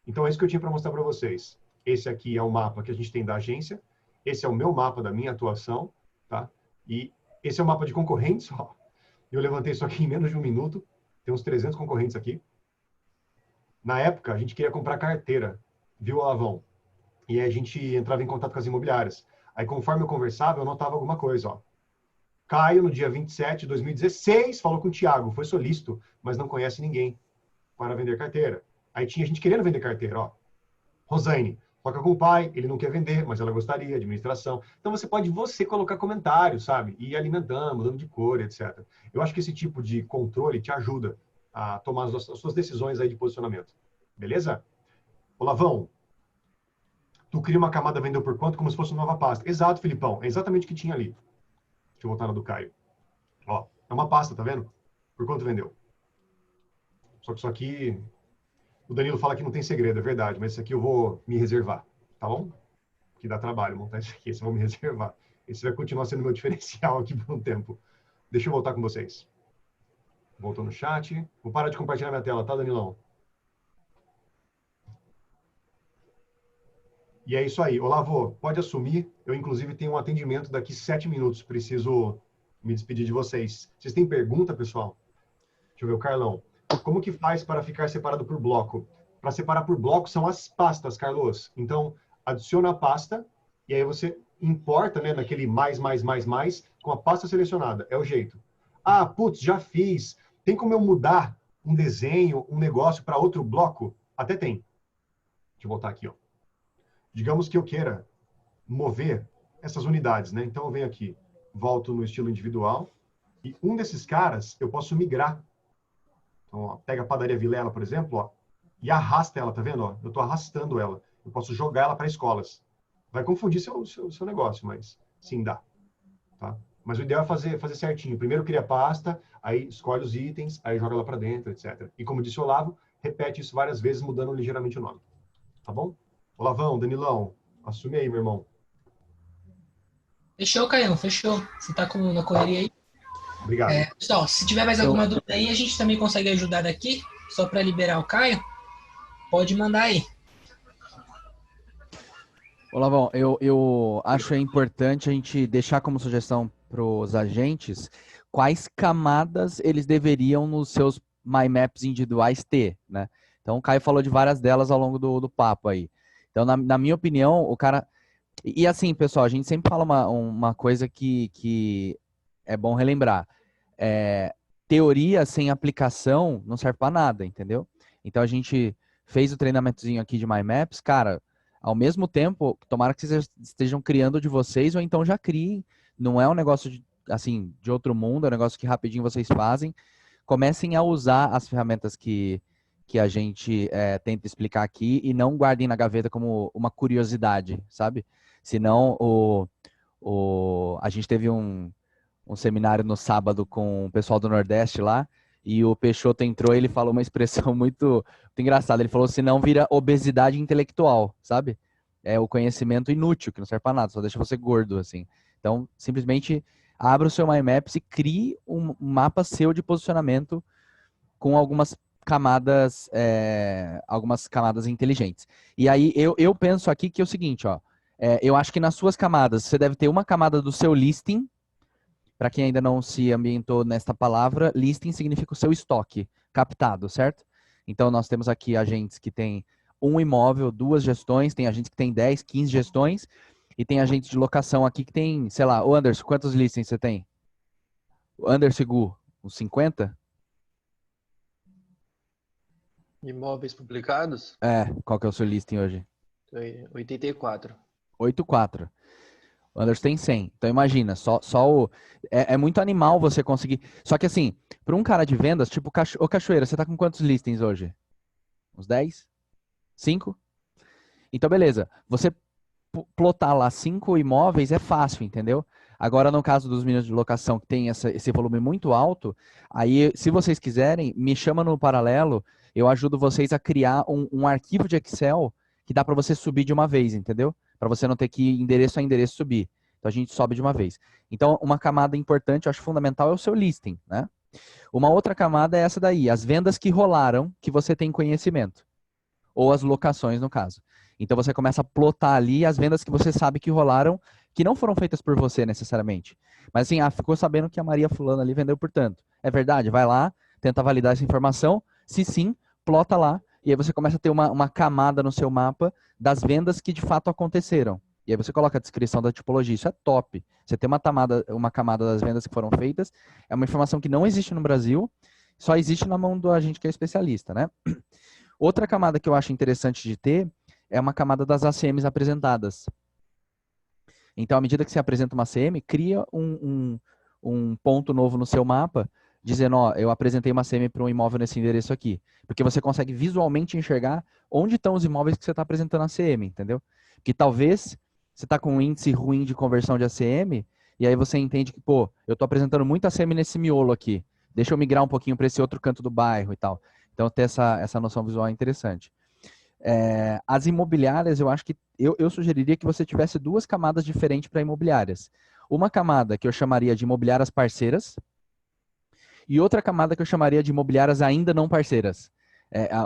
Então é isso que eu tinha para mostrar para vocês. Esse aqui é o mapa que a gente tem da agência. Esse é o meu mapa da minha atuação, tá? E esse é o mapa de concorrentes, ó. Eu levantei isso aqui em menos de um minuto. Tem uns 300 concorrentes aqui. Na época, a gente queria comprar carteira, viu, Alavão? E aí a gente entrava em contato com as imobiliárias. Aí, conforme eu conversava, eu notava alguma coisa, ó. Caio, no dia 27 de 2016, falou com o Thiago, foi solícito, mas não conhece ninguém para vender carteira. Aí tinha gente querendo vender carteira, ó. Rosane, toca com o pai, ele não quer vender, mas ela gostaria, administração. Então você pode colocar comentários, sabe? E ir alimentando, mudando de cor, etc. Eu acho que esse tipo de controle te ajuda a tomar as suas decisões aí de posicionamento. Beleza? Olavão, tu cria uma camada vendeu por quanto como se fosse uma nova pasta. Exato, Filipão. É exatamente o que tinha ali. Deixa eu voltar na do Caio. Ó, é uma pasta, tá vendo? Por quanto vendeu? Só que isso aqui... O Danilo fala que não tem segredo, é verdade. Mas isso aqui eu vou me reservar, tá bom? Que dá trabalho montar isso aqui. Esse eu vou me reservar. Esse vai continuar sendo meu diferencial aqui por um tempo. Deixa eu voltar com vocês. Voltou no chat. Vou parar de compartilhar minha tela, tá, Danilão? E é isso aí. Olavo, pode assumir. Eu, inclusive, tenho um atendimento daqui 7 minutos. Preciso me despedir de vocês. Vocês têm pergunta, pessoal? Deixa eu ver, o Carlão. Como que faz para ficar separado por bloco? Para separar por bloco são as pastas, Carlos. Então, adiciona a pasta e aí você importa, né, naquele mais, com a pasta selecionada. É o jeito. Ah, putz, já fiz. Tem como eu mudar um desenho, um negócio para outro bloco? Até tem. Deixa eu voltar aqui, ó. Digamos que eu queira mover essas unidades, né? Então eu venho aqui, volto no estilo individual e um desses caras eu posso migrar. Então, ó, pega a padaria Vilela, por exemplo, ó, e arrasta ela, tá vendo? Ó? Eu estou arrastando ela. Eu posso jogar ela para escolas. Vai confundir seu negócio, mas sim dá. Tá? Mas o ideal é fazer certinho. Primeiro cria a pasta, aí escolhe os itens, aí joga ela para dentro, etc. E como disse o Olavo, repete isso várias vezes, mudando ligeiramente o nome. Tá bom? Olavão, Danilão, assume aí, meu irmão. Fechou, Caião, fechou. Você tá na correria aí? Obrigado. Pessoal, se tiver mais alguma dúvida aí, a gente também consegue ajudar daqui, só para liberar o Caio. Pode mandar aí. Olavão, eu acho importante a gente deixar como sugestão para os agentes quais camadas eles deveriam nos seus MyMaps individuais ter, né? Então, o Caio falou de várias delas ao longo do papo aí. Então, na minha opinião, o cara... E assim, pessoal, a gente sempre fala uma coisa que é bom relembrar. Teoria sem aplicação não serve para nada, entendeu? Então, a gente fez o treinamentozinho aqui de MyMaps. Cara, ao mesmo tempo, tomara que vocês estejam criando de vocês ou então já criem. Não é um negócio de outro mundo, é um negócio que rapidinho vocês fazem. Comecem a usar as ferramentas que a gente tenta explicar aqui e não guardem na gaveta como uma curiosidade, sabe? Senão, a gente teve um seminário no sábado com o pessoal do Nordeste lá e o Peixoto entrou e ele falou uma expressão muito engraçada. Ele falou, senão vira obesidade intelectual, sabe? É o conhecimento inútil, que não serve para nada, só deixa você gordo, assim. Então, simplesmente abra o seu MyMaps e crie um mapa seu de posicionamento com algumas camadas inteligentes. E aí eu penso aqui que é o seguinte, ó, eu acho que nas suas camadas você deve ter uma camada do seu listing. Para quem ainda não se ambientou nesta palavra, listing significa o seu estoque captado, certo? Então nós temos aqui agentes que têm um imóvel, 2 gestões, tem agentes que tem 10, 15 gestões e tem agentes de locação aqui que tem, sei lá, o Anderson, quantos listings você tem? O Anderson Gu, uns 50? Imóveis publicados? Qual que é o seu listing hoje? 84. 84. O Anderson tem 100. Então imagina, é muito animal você conseguir. Só que assim, para um cara de vendas, tipo o Cachoeira, você tá com quantos listings hoje? Uns 10? 5? Então beleza, você plotar lá 5 imóveis é fácil, entendeu? Agora no caso dos meninos de locação que tem esse volume muito alto, aí se vocês quiserem, me chama no paralelo, eu ajudo vocês a criar um arquivo de Excel que dá para você subir de uma vez, entendeu? Para você não ter que ir endereço a endereço subir. Então a gente sobe de uma vez. Então uma camada importante, eu acho fundamental, é o seu listing, né? Uma outra camada é essa daí, as vendas que rolaram, que você tem conhecimento. Ou as locações, no caso. Então você começa a plotar ali as vendas que você sabe que rolaram, que não foram feitas por você necessariamente. Mas assim, ficou sabendo que a Maria fulana ali vendeu por tanto. É verdade? Vai lá, tenta validar essa informação. Se sim, plota lá. E aí você começa a ter uma camada no seu mapa das vendas que de fato aconteceram. E aí você coloca a descrição da tipologia. Isso é top. Você tem uma camada das vendas que foram feitas. É uma informação que não existe no Brasil, só existe na mão do agente que é especialista, né? Outra camada que eu acho interessante de ter é uma camada das ACMs apresentadas. Então, à medida que você apresenta uma ACM, cria um ponto novo no seu mapa, dizendo, ó, eu apresentei uma ACM para um imóvel nesse endereço aqui. Porque você consegue visualmente enxergar onde estão os imóveis que você está apresentando a ACM, entendeu? Que talvez você está com um índice ruim de conversão de ACM, e aí você entende que, pô, eu estou apresentando muita ACM nesse miolo aqui. Deixa eu migrar um pouquinho para esse outro canto do bairro e tal. Então, ter essa noção visual é interessante. As imobiliárias, eu acho que eu sugeriria que você tivesse 2 camadas diferentes para imobiliárias. Uma camada que eu chamaria de imobiliárias parceiras e outra camada que eu chamaria de imobiliárias ainda não parceiras.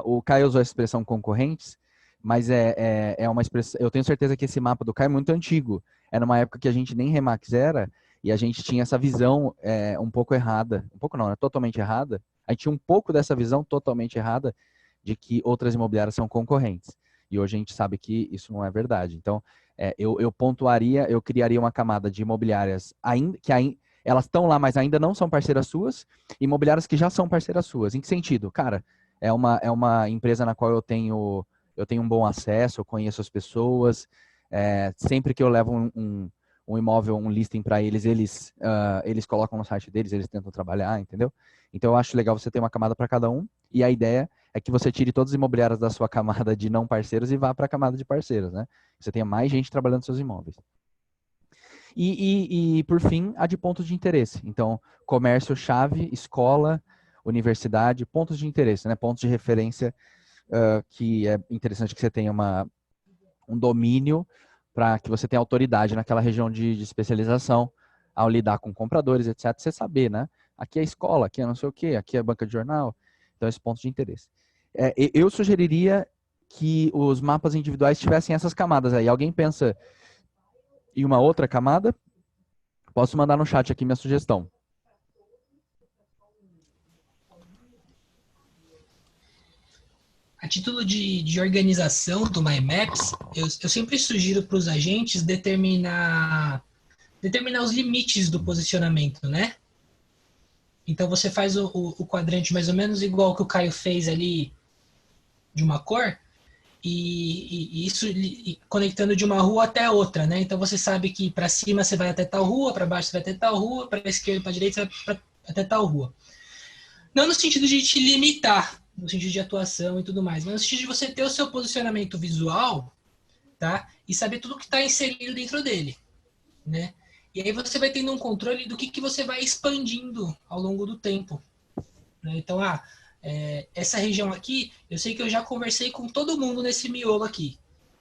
O Caio usou a expressão concorrentes, mas é uma expressão. Eu tenho certeza que esse mapa do Caio é muito antigo. É numa época que a gente nem Remax era e a gente tinha essa visão um pouco errada. Um pouco não, totalmente errada. A gente tinha um pouco dessa visão totalmente errada de que outras imobiliárias são concorrentes. E hoje a gente sabe que isso não é verdade. Então, eu pontuaria, eu criaria uma camada de imobiliárias elas estão lá, mas ainda não são parceiras suas, e imobiliárias que já são parceiras suas. Em que sentido? Cara, é uma empresa na qual eu tenho um bom acesso, eu conheço as pessoas, sempre que eu levo um imóvel, um listing para eles colocam no site deles, eles tentam trabalhar, entendeu? Então, eu acho legal você ter uma camada para cada um, e a ideia é que você tire todos os imobiliários da sua camada de não parceiros e vá para a camada de parceiros, né? Você tenha mais gente trabalhando nos seus imóveis. E por fim, a de pontos de interesse. Então, comércio, chave, escola, universidade, pontos de interesse, né? Pontos de referência que é interessante que você tenha um domínio para que você tenha autoridade naquela região de especialização ao lidar com compradores, etc. Você saber, né? Aqui é escola, aqui é não sei o quê, aqui é banca de jornal. Então, esse ponto de interesse. Eu sugeriria que os mapas individuais tivessem essas camadas aí. Alguém pensa em uma outra camada? Posso mandar no chat aqui minha sugestão. A título de organização do MyMaps, eu sempre sugiro para os agentes determinar os limites do posicionamento, né? Então, você faz o quadrante mais ou menos igual que o Caio fez ali, de uma cor, e isso conectando de uma rua até outra, né? Então, você sabe que para cima você vai até tal rua, para baixo você vai até tal rua, para a esquerda e para a direita você vai até tal rua. Não no sentido de te limitar, no sentido de atuação e tudo mais, mas no sentido de você ter o seu posicionamento visual, tá? E saber tudo que está inserido dentro dele, né? E aí você vai tendo um controle do que você vai expandindo ao longo do tempo, né? Então, essa região aqui, eu sei que eu já conversei com todo mundo nesse miolo aqui.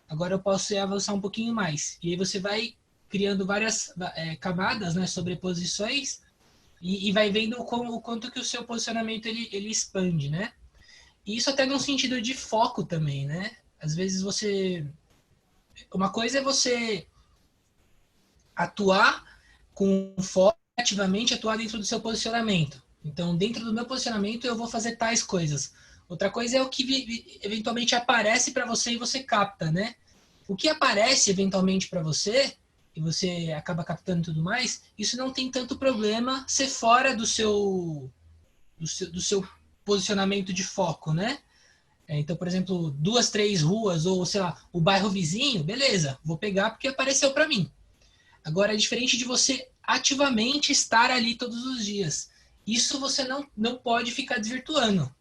Agora eu posso avançar um pouquinho mais. E aí você vai criando várias camadas, né, sobreposições, e vai vendo o quanto que o seu posicionamento ele expande, né? E isso até no sentido de foco também, né? Às vezes uma coisa é você atuar com foco, ativamente atuar dentro do seu posicionamento. Então, dentro do meu posicionamento, eu vou fazer tais coisas. Outra coisa é o que eventualmente aparece para você e você capta, né? O que aparece eventualmente para você, e você acaba captando e tudo mais, isso não tem tanto problema ser fora do seu posicionamento de foco, né? Então, por exemplo, 2, 3 ruas, ou sei lá, o bairro vizinho, beleza, vou pegar porque apareceu para mim. Agora, é diferente de você ativamente estar ali todos os dias. Isso você não pode ficar desvirtuando,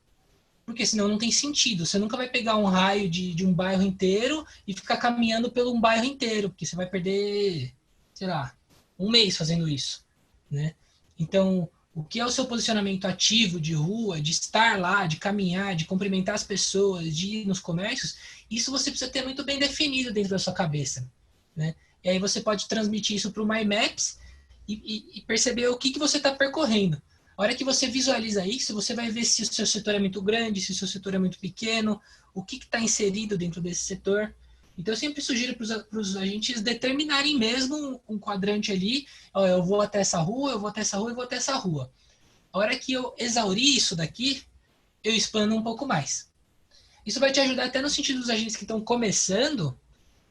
porque senão não tem sentido. Você nunca vai pegar um raio de um bairro inteiro e ficar caminhando pelo um bairro inteiro, porque você vai perder, sei lá, um mês fazendo isso, né? Então, o que é o seu posicionamento ativo de rua, de estar lá, de caminhar, de cumprimentar as pessoas, de ir nos comércios, isso você precisa ter muito bem definido dentro da sua cabeça, né? E aí você pode transmitir isso para o MyMaps e perceber o que você está percorrendo. A hora que você visualiza isso, você vai ver se o seu setor é muito grande, se o seu setor é muito pequeno, o que está inserido dentro desse setor. Então, eu sempre sugiro para os agentes determinarem mesmo um quadrante ali. Ó, eu vou até essa rua, eu vou até essa rua, eu vou até essa rua. A hora que eu exaurir isso daqui, eu expando um pouco mais. Isso vai te ajudar até no sentido dos agentes que estão começando,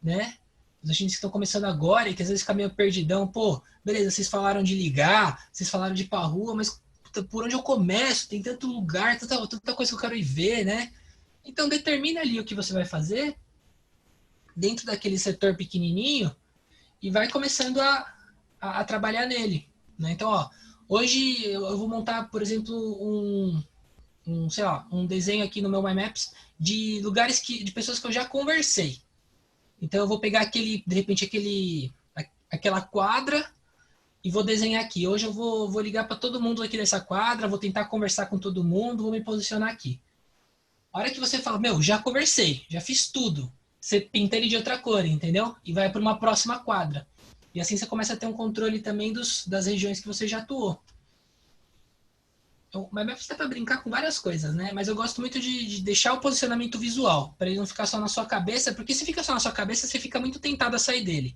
né? os agentes que estão começando agora e que às vezes ficam meio perdidão. Pô, beleza, vocês falaram de ligar, vocês falaram de ir pra rua, mas puta, por onde eu começo? Tem tanto lugar, tanta coisa que eu quero ir ver, né? Então determina ali o que você vai fazer dentro daquele setor pequenininho e vai começando a trabalhar nele, né? Então, ó, hoje eu vou montar, por exemplo, sei lá, um desenho aqui no meu My Maps de lugares de pessoas que eu já conversei. Então eu vou pegar de repente aquela quadra e vou desenhar aqui. Hoje eu vou ligar para todo mundo aqui dessa quadra, vou tentar conversar com todo mundo, vou me posicionar aqui. A hora que você fala, meu, já conversei, já fiz tudo. Você pinta ele de outra cor, entendeu? E vai para uma próxima quadra. E assim você começa a ter um controle também das regiões que você já atuou. O My Maps dá para brincar com várias coisas, né? Mas eu gosto muito de deixar o posicionamento visual, para ele não ficar só na sua cabeça, porque se fica só na sua cabeça, você fica muito tentado a sair dele.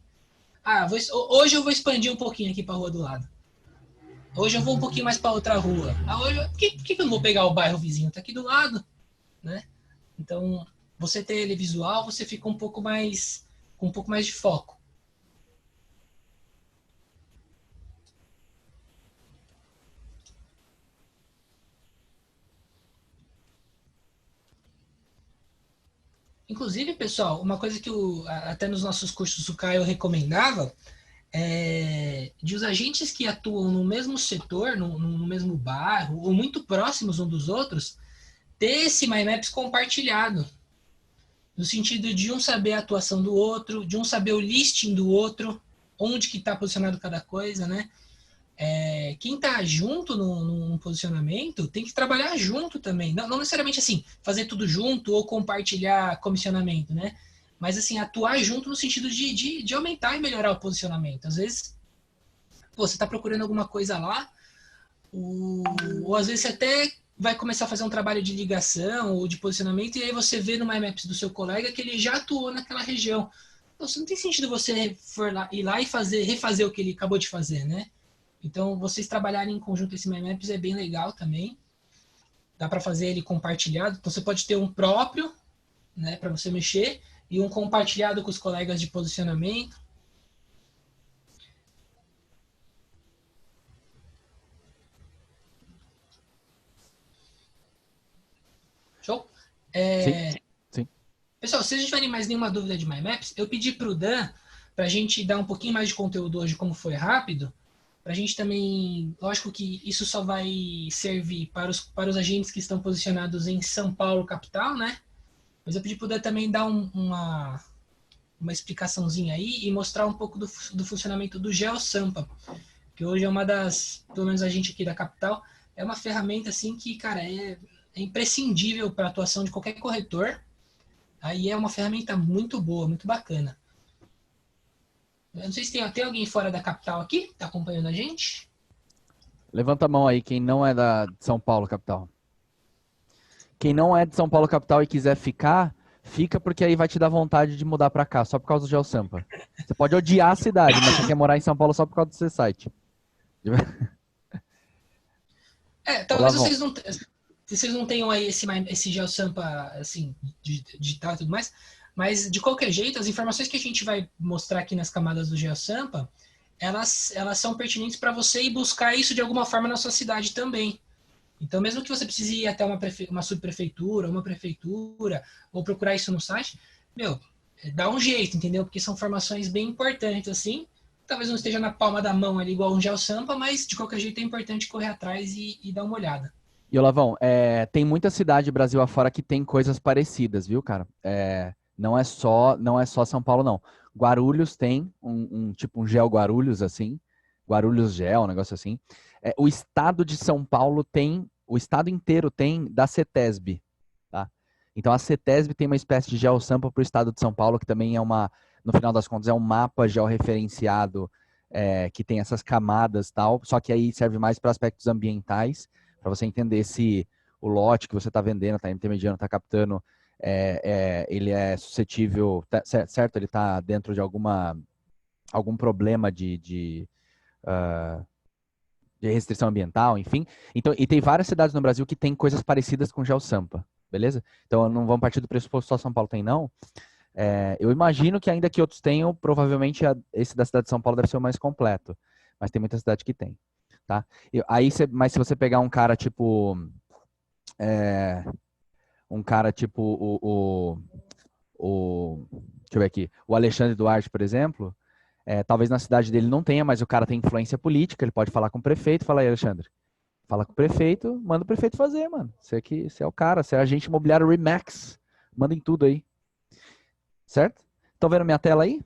Hoje eu vou expandir um pouquinho aqui para a rua do lado. Hoje eu vou um pouquinho mais para outra rua. Por que eu não vou pegar o bairro vizinho? Tá aqui do lado, né? Então, você ter ele visual, você fica com um pouco mais de foco. Inclusive, pessoal, uma coisa que até nos nossos cursos o Caio recomendava é de os agentes que atuam no mesmo setor, no mesmo bairro, ou muito próximos um dos outros, ter esse My Maps compartilhado. No sentido de um saber a atuação do outro, de um saber o listing do outro, onde que está posicionado cada coisa, né? Quem está junto num posicionamento tem que trabalhar junto também. Não necessariamente assim, fazer tudo junto ou compartilhar comissionamento, né? Mas assim, atuar junto no sentido de aumentar e melhorar o posicionamento. Às vezes, você está procurando alguma coisa lá, ou às vezes você até vai começar a fazer um trabalho de ligação ou de posicionamento, e aí você vê no My Maps do seu colega que ele já atuou naquela região. Então, não tem sentido você ir lá e refazer o que ele acabou de fazer, né? Então, vocês trabalharem em conjunto esse My Maps é bem legal também. Dá para fazer ele compartilhado. Então, você pode ter um próprio, né, para você mexer, e um compartilhado com os colegas de posicionamento. Show? Sim. Pessoal, se vocês não tiverem mais nenhuma dúvida de My Maps, eu pedi para o Dan, para a gente dar um pouquinho mais de conteúdo hoje, como foi rápido, para a gente também, lógico que isso só vai servir para os agentes que estão posicionados em São Paulo, capital, né? Mas eu pedi para o Dan também dar uma explicaçãozinha aí e mostrar um pouco do funcionamento do GeoSampa, que hoje é uma pelo menos a gente aqui da capital, é uma ferramenta assim que, cara, é imprescindível para a atuação de qualquer corretor. Aí é uma ferramenta muito boa, muito bacana. Eu não sei se tem alguém fora da capital aqui que está acompanhando a gente. Levanta a mão aí, quem não é de São Paulo, capital. Quem não é de São Paulo, capital, e quiser fica porque aí vai te dar vontade de mudar para cá, só por causa do GeoSampa. Você pode odiar a cidade, mas você quer morar em São Paulo só por causa do seu site. Talvez vocês não tenham aí esse GeoSampa, assim, digital e tudo mais, mas de qualquer jeito, as informações que a gente vai mostrar aqui nas camadas do GeoSampa, elas são pertinentes para você ir buscar isso de alguma forma na sua cidade também. Então, mesmo que você precise ir até uma subprefeitura, uma prefeitura, ou procurar isso no site, dá um jeito, entendeu? Porque são informações bem importantes, assim. Talvez não esteja na palma da mão ali igual um GeoSampa, mas de qualquer jeito é importante correr atrás e dar uma olhada. E, Olavão, tem muita cidade Brasil afora que tem coisas parecidas, viu, cara? Não é só São Paulo, não. Guarulhos tem tipo um Geo Guarulhos, assim. Guarulhos Gel, um negócio assim. O estado de São Paulo o estado inteiro tem da CETESB, tá? Então a CETESB tem uma espécie de GeoSampa para o estado de São Paulo, que também no final das contas, é um mapa georreferenciado que tem essas camadas e tal, só que aí serve mais para aspectos ambientais, para você entender se o lote que você está vendendo, está intermediando, está captando, ele é suscetível, certo? Ele está dentro de algum problema de restrição ambiental, enfim. Então, e tem várias cidades no Brasil que tem coisas parecidas com GeoSampa, beleza? Então, não vamos partir do pressuposto que só São Paulo tem, não. Eu imagino que ainda que outros tenham, provavelmente esse da cidade de São Paulo deve ser o mais completo. Mas tem muita cidade que tem, tá? Mas se você pegar um cara tipo... deixa eu ver aqui. O Alexandre Duarte, por exemplo, talvez na cidade dele não tenha, mas o cara tem influência política, ele pode falar com o prefeito. Fala aí, Alexandre. Fala com o prefeito, manda o prefeito fazer, mano. Você é o cara, você é agente imobiliário Remax. Manda em tudo aí. Certo? Estão vendo minha tela aí?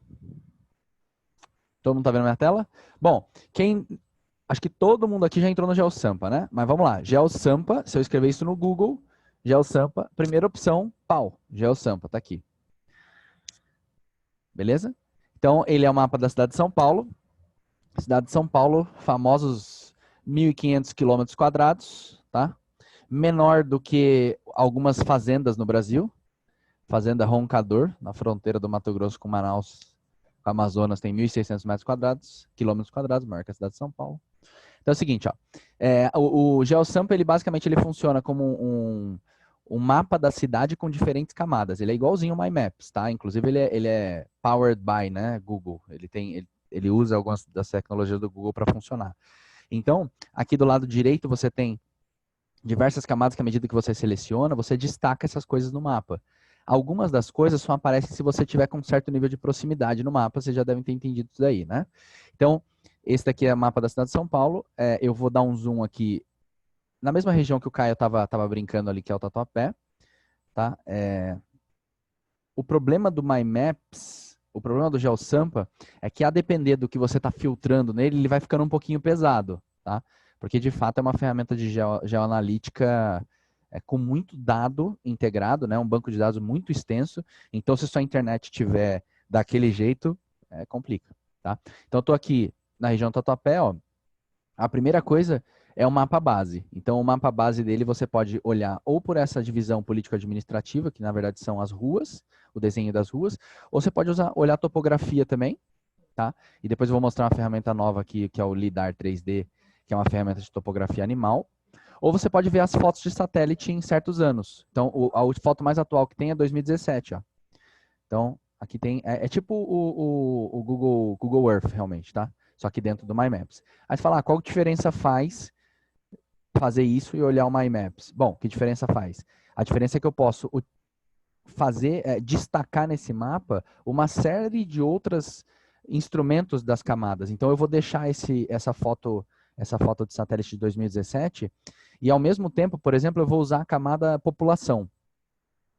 Todo mundo tá vendo minha tela? Bom, acho que todo mundo aqui já entrou no GeoSampa, né? Mas vamos lá. GeoSampa, se eu escrever isso no Google, GeoSampa, primeira opção, pau. GeoSampa, tá aqui. Beleza? Então, ele é o mapa da cidade de São Paulo. Cidade de São Paulo, famosos 1.500 quilômetros quadrados, tá? Menor do que algumas fazendas no Brasil. Fazenda Roncador, na fronteira do Mato Grosso com Manaus, com Amazonas, tem 1.600 metros quadrados, quilômetros quadrados, maior que a cidade de São Paulo. Então é o seguinte, ó, o GeoSampa, ele basicamente ele funciona como um mapa da cidade com diferentes camadas. Ele é igualzinho ao MyMaps, tá? Inclusive ele é powered by, né, Google. Ele usa algumas das tecnologias do Google para funcionar. Então, aqui do lado direito você tem diversas camadas que à medida que você seleciona, você destaca essas coisas no mapa. Algumas das coisas só aparecem se você tiver com um certo nível de proximidade no mapa, vocês já devem ter entendido isso daí, né? Então, esse daqui é o mapa da cidade de São Paulo. Eu vou dar um zoom aqui na mesma região que o Caio estava brincando ali, que é o Tatuapé. Tá? O problema do MyMaps, o problema do GeoSampa, é que a depender do que você está filtrando nele, ele vai ficando um pouquinho pesado, tá? Porque, de fato, é uma ferramenta de geoanalítica com muito dado integrado, né? Um banco de dados muito extenso. Então, se sua internet tiver daquele jeito, complica, tá? Então, eu estou aqui na região do Tatuapé, ó. A primeira coisa é o mapa base. Então, o mapa base dele você pode olhar ou por essa divisão político-administrativa, que na verdade são as ruas, o desenho das ruas, ou você pode olhar a topografia também, tá? E depois eu vou mostrar uma ferramenta nova aqui, que é o LiDAR 3D, que é uma ferramenta de topografia animal. Ou você pode ver as fotos de satélite em certos anos. Então, a foto mais atual que tem é 2017, ó. Então, aqui tem... É tipo o Google Earth, realmente, tá? Só que dentro do MyMaps. Aí você fala, qual diferença faz fazer isso e olhar o MyMaps? Bom, que diferença faz? A diferença é que eu posso destacar nesse mapa uma série de outros instrumentos das camadas. Então, eu vou deixar essa foto de satélite de 2017 e, ao mesmo tempo, por exemplo, eu vou usar a camada população.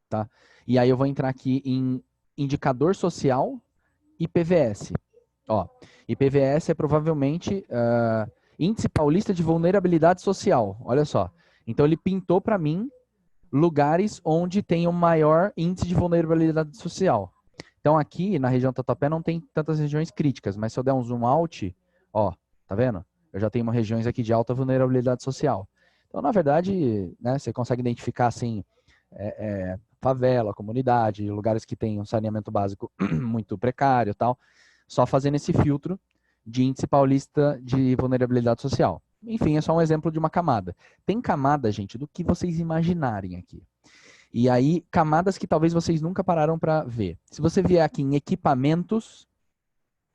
Tá? E aí eu vou entrar aqui em indicador social e PVS. Ó, IPVS é provavelmente Índice Paulista de Vulnerabilidade Social. Olha só. Então ele pintou para mim lugares onde tem o maior índice de vulnerabilidade social. Então aqui na região do Tatuapé não tem tantas regiões críticas, mas se eu der um zoom out, ó, tá vendo? Eu já tenho regiões aqui de alta vulnerabilidade social. Então, na verdade, né, você consegue identificar assim, favela, comunidade, lugares que tem um saneamento básico muito precário e tal, só fazendo esse filtro de índice paulista de vulnerabilidade social. Enfim, é só um exemplo de uma camada. Tem camada, gente, do que vocês imaginarem aqui. E aí, camadas que talvez vocês nunca pararam para ver. Se você vier aqui em equipamentos,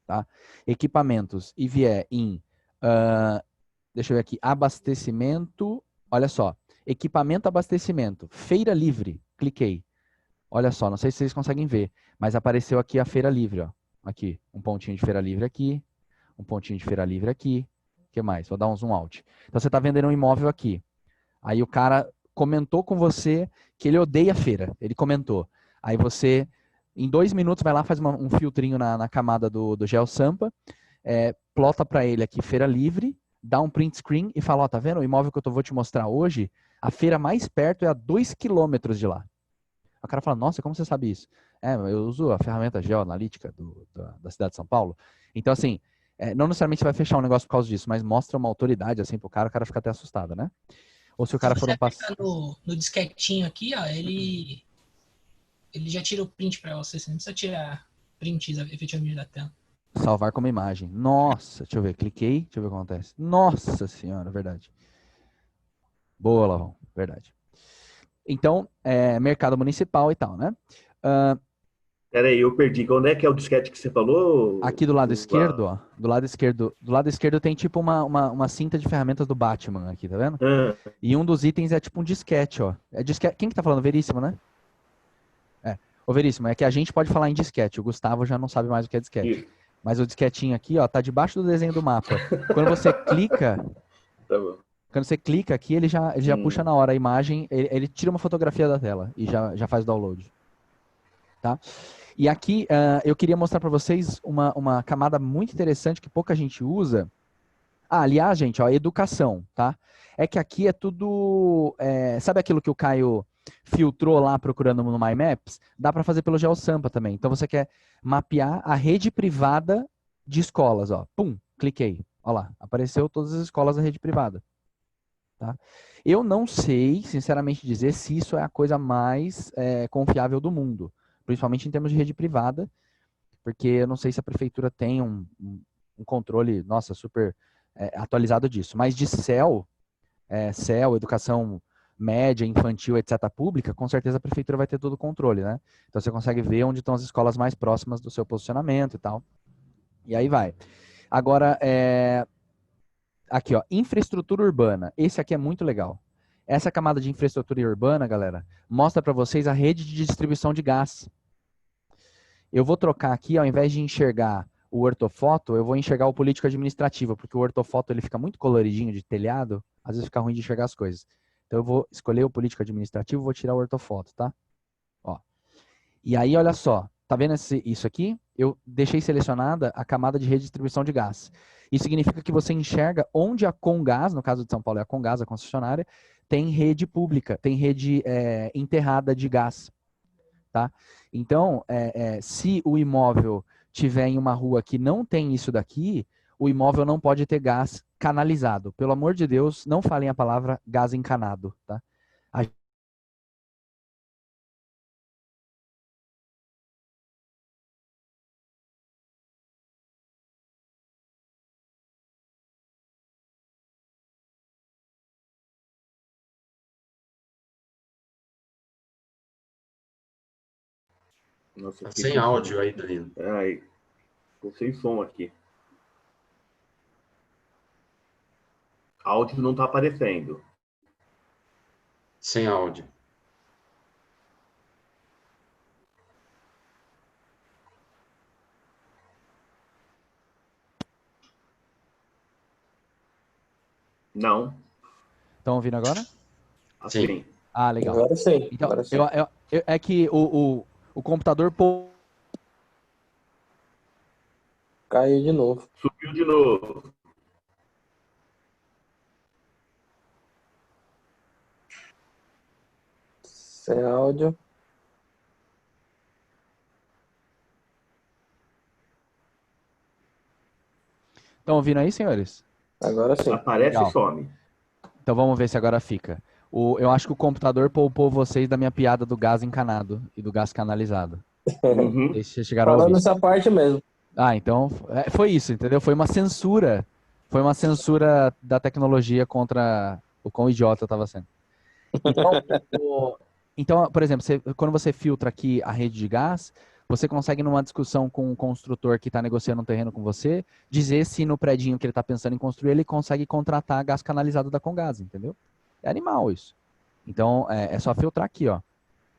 tá? Equipamentos, e vier em, deixa eu ver aqui, abastecimento, olha só, equipamento, abastecimento, feira livre, cliquei. Olha só, não sei se vocês conseguem ver, mas apareceu aqui a feira livre, ó. Aqui, um pontinho de feira livre aqui, um pontinho de feira livre aqui. O que mais? Vou dar um zoom out. Então você está vendendo um imóvel aqui. Aí o cara comentou com você que ele odeia feira. Ele comentou. Aí você, em 2 minutos, vai lá, faz um filtrinho na camada do GeoSampa, plota para ele aqui feira livre, dá um print screen e fala, ó, tá vendo o imóvel que eu vou te mostrar hoje? A feira mais perto é a 2 quilômetros de lá. O cara fala, nossa, como você sabe isso? Eu uso a ferramenta geoanalítica da cidade de São Paulo. Então, assim, não necessariamente você vai fechar um negócio por causa disso, mas mostra uma autoridade, assim, pro cara, o cara fica até assustado, né? Ou se o cara for um passo... no disquetinho aqui, ó, ele já tira o print para você. Você não precisa tirar prints efetivamente da tela. Salvar como imagem. Nossa, deixa eu ver, cliquei, deixa eu ver o que acontece. Nossa senhora, verdade. Boa, Lavão, verdade. Então, mercado municipal e tal, né? Peraí, eu perdi. Onde é que é o disquete que você falou? Aqui do lado esquerdo, ó. Do lado esquerdo tem tipo uma cinta de ferramentas do Batman aqui, tá vendo? Ah, E um dos itens é tipo um disquete, ó. É disquete. Quem que tá falando? Veríssimo, né? É. Ô, Veríssimo, é que a gente pode falar em disquete. O Gustavo já não sabe mais o que é disquete. isso. Mas o disquetinho aqui, ó, tá debaixo do desenho do mapa. Quando você clica, Tá bom. aqui, ele já puxa na hora a imagem, ele tira uma fotografia da tela e já faz o download. Tá? E aqui eu queria mostrar para vocês uma camada muito interessante que pouca gente usa. Ah, aliás, gente, ó, educação, tá? É que aqui é tudo... sabe aquilo que o Caio filtrou lá procurando no My Maps? Dá para fazer pelo GeoSampa também. Então você quer mapear a rede privada de escolas, ó. Pum, cliquei. Ó lá, apareceu todas as escolas da rede privada. Tá? Eu não sei, sinceramente dizer, se isso é a coisa mais confiável do mundo. Principalmente em termos de rede privada, porque eu não sei se a prefeitura tem um controle, nossa, super atualizado disso. Mas de CEL, educação média, infantil, etc., pública, com certeza a prefeitura vai ter todo o controle, né? Então você consegue ver onde estão as escolas mais próximas do seu posicionamento e tal. E aí vai. Agora, aqui, ó, infraestrutura urbana. Esse aqui é muito legal. Essa camada de infraestrutura urbana, galera, mostra para vocês a rede de distribuição de gás. Eu vou trocar aqui, ao invés de enxergar o ortofoto, eu vou enxergar o político administrativo, porque o ortofoto ele fica muito coloridinho de telhado, às vezes fica ruim de enxergar as coisas. Então eu vou escolher o político administrativo, vou tirar o ortofoto, tá? Ó. E aí, olha só, tá vendo isso aqui? Eu deixei selecionada a camada de redistribuição de gás. Isso significa que você enxerga onde a Comgás, no caso de São Paulo é a Comgás, a concessionária, tem rede pública, tem rede enterrada de gás. Tá? Então, se o imóvel tiver em uma rua que não tem isso daqui, o imóvel não pode ter gás canalizado. Pelo amor de Deus, não falem a palavra gás encanado. Tá? Nossa, Tá fiquei sem sem áudio som. aí, Danilo. Ai, tô sem som aqui. Áudio não tá aparecendo. Sem áudio. Não, Estão ouvindo agora? assim. Sim. Ah, legal. Agora sim. Então, Agora sim. é que o computador Caiu de novo. Subiu de novo. Sem áudio. Estão ouvindo aí, senhores? Agora sim. Aparece Legal. e some. Então vamos ver se agora fica. Eu acho que o computador poupou vocês da minha piada do gás encanado e do gás canalizado. Uhum. Não sei se vocês chegaram a Falando ouvir. nessa parte mesmo. Ah, então foi isso, entendeu? Foi uma censura. Foi uma censura da tecnologia contra o quão idiota eu estava sendo. Então, por exemplo, quando você filtra aqui a rede de gás, você consegue, numa discussão com um construtor que está negociando um terreno com você, dizer se no predinho que ele está pensando em construir, ele consegue contratar gás canalizado da Comgás, entendeu? É animal isso. Então, é só filtrar aqui, ó.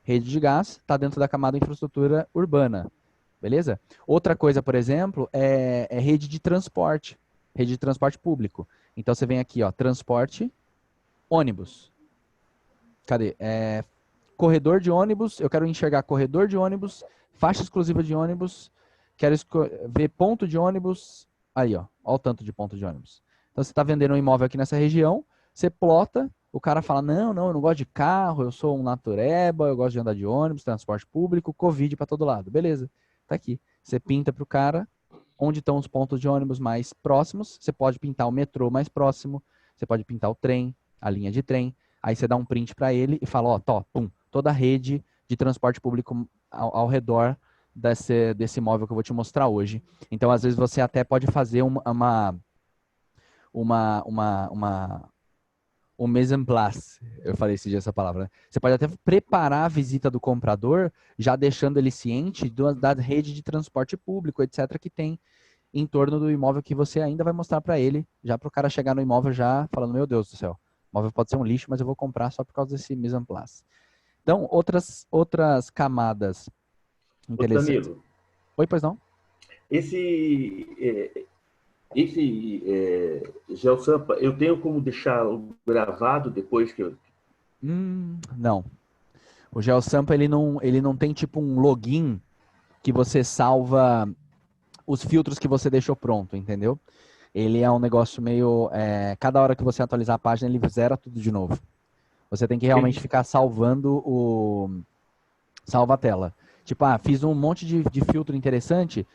Rede de gás está dentro da camada infraestrutura urbana. Beleza? Outra coisa, por exemplo, é rede de transporte. Rede de transporte público. Então, você vem aqui, ó, transporte, ônibus. Cadê? Corredor de ônibus, eu quero enxergar corredor de ônibus, faixa exclusiva de ônibus, quero ver ponto de ônibus. Aí, ó o tanto de ponto de ônibus. Então, você está vendendo um imóvel aqui nessa região, você plota, o cara fala, não, eu não gosto de carro, eu sou um natureba, eu gosto de andar de ônibus, transporte público, Covid para todo lado. Beleza, tá aqui. Você pinta para o cara onde estão os pontos de ônibus mais próximos, você pode pintar o metrô mais próximo, você pode pintar o trem, a linha de trem, aí você dá um print para ele e fala, ó, pum, toda a rede de transporte público ao redor desse imóvel que eu vou te mostrar hoje. Então, às vezes, você até pode fazer o mise en place. Eu falei esse dia essa palavra, né? Você pode até preparar a visita do comprador, já deixando ele ciente da rede de transporte público, etc., que tem em torno do imóvel que você ainda vai mostrar para ele, já para o cara chegar no imóvel já falando, meu Deus do céu, o imóvel pode ser um lixo, mas eu vou comprar só por causa desse mise en place. Então, outras camadas Ô, interessantes. Danilo, Oi, pois não? esse GeoSampa, eu tenho como deixar gravado depois que eu... Não. O GeoSampa, ele não tem tipo um login que você salva os filtros que você deixou pronto, entendeu? Ele é um negócio meio... cada hora que você atualizar a página, ele zera tudo de novo. Você tem que realmente ficar salvando salva a tela. Tipo, fiz um monte de filtro interessante,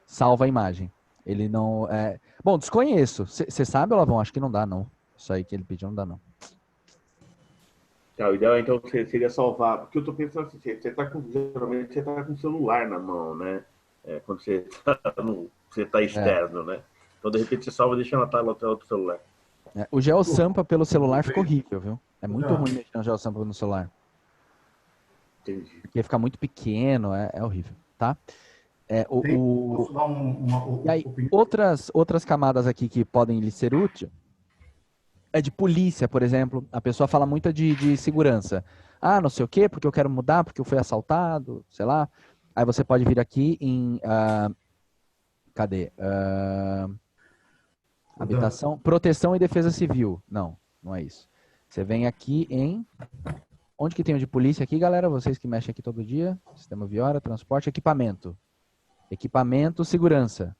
salva a imagem. Ele não... Bom, desconheço. Você sabe, Lavão? Acho que não dá, não. Isso aí que ele pediu não dá, não. Tá, o ideal então seria salvar, porque eu tô pensando assim, geralmente você tá com o celular na mão, né? Quando você tá externo, né? Então, de repente, você salva e deixa na tela do celular. O GeoSampa pelo celular fica horrível, viu? É muito ruim mexer no GeoSampa no celular. Entendi. Porque fica muito pequeno, é horrível, tá? Posso dar E aí, opinião? outras camadas aqui que podem lhe ser útil é de polícia, por exemplo. A pessoa fala muito de segurança. Não sei o quê, porque eu quero mudar, porque eu fui assaltado, sei lá. Aí você pode vir aqui em... cadê? Habitação, proteção e defesa civil. Não é isso. Você vem aqui em... Onde que tem o de polícia aqui, galera? Vocês que mexem aqui todo dia. Sistema Viora, transporte, equipamento. Equipamento, segurança.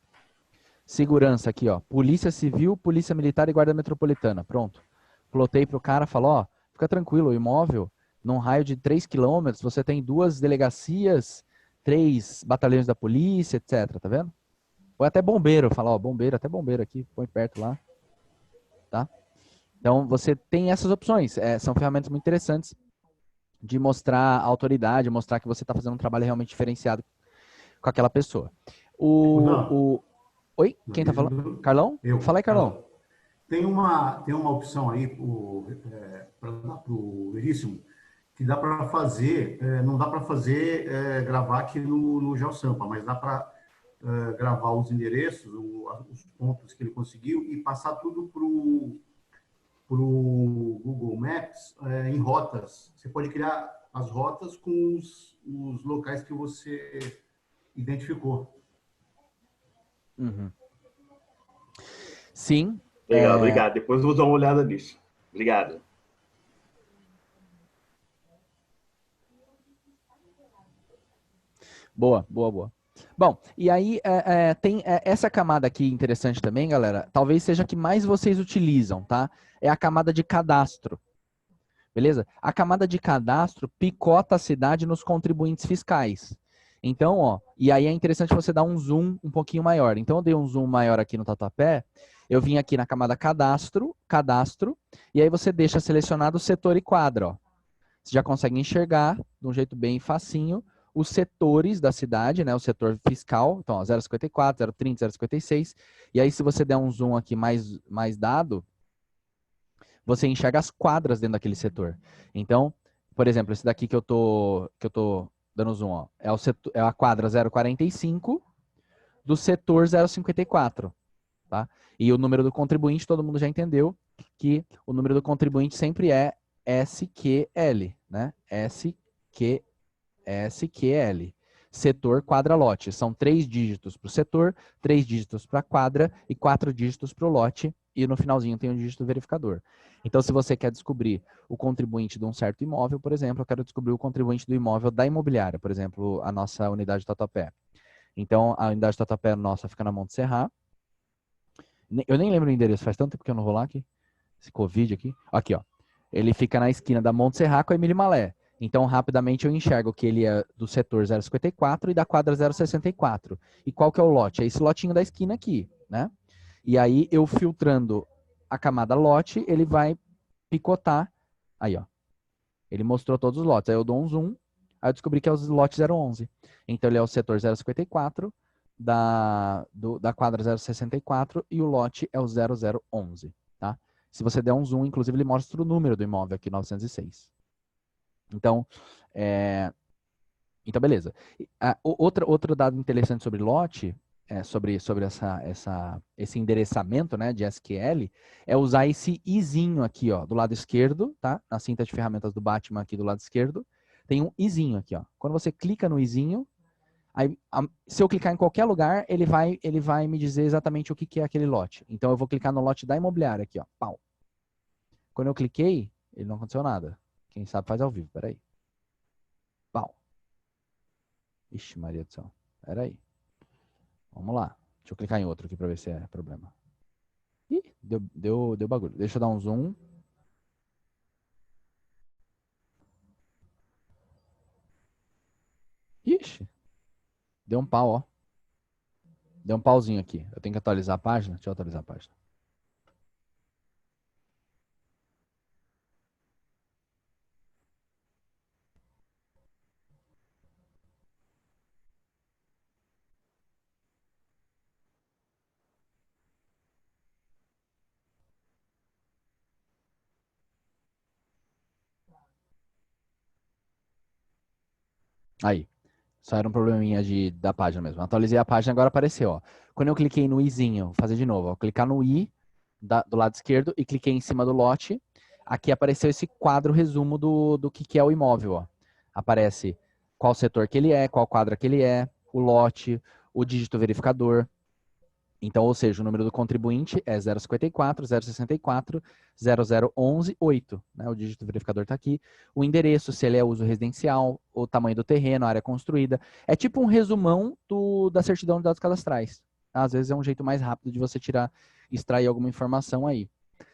Segurança aqui, ó. Polícia Civil, Polícia Militar e Guarda Metropolitana. Pronto. Plotei pro cara, falou, fica tranquilo, o imóvel, num raio de 3 km, você tem 2 delegacias, 3 batalhões da polícia, etc. Tá vendo? Ou até bombeiro, fala, bombeiro, até bombeiro aqui, põe perto lá. Tá? Então, você tem essas opções. São ferramentas muito interessantes de mostrar autoridade, mostrar que você está fazendo um trabalho realmente diferenciado com aquela pessoa. Oi? Quem está falando? Carlão? Fala aí, Carlão. Tem uma opção aí para o Veríssimo que dá para fazer, não dá para fazer, gravar aqui no GeoSampa, mas dá para gravar os endereços, os pontos que ele conseguiu e passar tudo para o Google Maps em rotas. Você pode criar as rotas com os locais que você identificou. Uhum. Sim. Legal, obrigado. Depois eu vou dar uma olhada nisso. Obrigado. Boa. Bom, e aí tem essa camada aqui interessante também, galera. Talvez seja a que mais vocês utilizam, tá? É a camada de cadastro. Beleza? A camada de cadastro picota a cidade nos contribuintes fiscais. Então, e aí é interessante você dar um zoom um pouquinho maior. Então, eu dei um zoom maior aqui no Tatuapé. Eu vim aqui na camada cadastro, e aí você deixa selecionado o setor e quadra, ó. Você já consegue enxergar, de um jeito bem facinho, os setores da cidade, né? O setor fiscal, então, 054, 030, 056. E aí, se você der um zoom aqui mais dado, você enxerga as quadras dentro daquele setor. Então, por exemplo, esse daqui que eu tô dando zoom, ó, é a quadra 045 do setor 054, tá? E o número do contribuinte, todo mundo já entendeu que o número do contribuinte sempre é SQL, né? SQL. Setor, quadra, lote. São 3 dígitos para o setor, 3 dígitos para a quadra e 4 dígitos para o lote. E no finalzinho tem um dígito verificador. Então, se você quer descobrir o contribuinte de um certo imóvel, por exemplo, eu quero descobrir o contribuinte do imóvel da imobiliária, por exemplo, a nossa unidade de Tatuapé. Então, a unidade de Tatuapé nossa fica na Monte Serra. Eu nem lembro o endereço, faz tanto tempo que eu não vou lá aqui. Esse Covid aqui. Aqui, ó. Ele fica na esquina da Monte Serra com a Emílio Malé. Então, rapidamente eu enxergo que ele é do setor 054 e da quadra 064. E qual que é o lote? É esse lotinho da esquina aqui, né? E aí, eu filtrando a camada lote, ele vai picotar. Aí, ó. Ele mostrou todos os lotes. Aí eu dou um zoom, aí eu descobri que é o lote 011. Então, ele é o setor 054, da quadra 064 e o lote é o 0011, tá? Se você der um zoom, inclusive, ele mostra o número do imóvel aqui, 906. Então, beleza. Outro dado interessante sobre lote, sobre esse endereçamento, né, de SQL, é usar esse izinho aqui, ó, do lado esquerdo, tá? Na cinta de ferramentas do Batman aqui do lado esquerdo, tem um izinho aqui, ó. Quando você clica no izinho, aí, se eu clicar em qualquer lugar, ele vai me dizer exatamente o que é aquele lote. Então, eu vou clicar no lote da imobiliária aqui, ó. Pau. Quando eu cliquei, ele não aconteceu nada. Quem sabe faz ao vivo, peraí. Pau. Ixi, Maria do céu. Peraí. Vamos lá. Deixa eu clicar em outro aqui para ver se é problema. Ih, deu bagulho. Deixa eu dar um zoom. Ixi. Deu um pau, ó. Deu um pauzinho aqui. Eu tenho que atualizar a página. Deixa eu atualizar a página. Aí. Só era um probleminha da página mesmo. Atualizei a página, agora apareceu, ó. Quando eu cliquei no izinho, vou fazer de novo, ó. Clicar no i do lado esquerdo e cliquei em cima do lote. Aqui apareceu esse quadro resumo do que é o imóvel, ó. Aparece qual setor que ele é, qual quadra que ele é, o lote, o dígito verificador. Então, ou seja, o número do contribuinte é 054, 064, 0011, 8. Né? O dígito verificador está aqui. O endereço, se ele é uso residencial, o tamanho do terreno, a área construída. É tipo um resumão da certidão de dados cadastrais. Às vezes é um jeito mais rápido de você extrair alguma informação aí.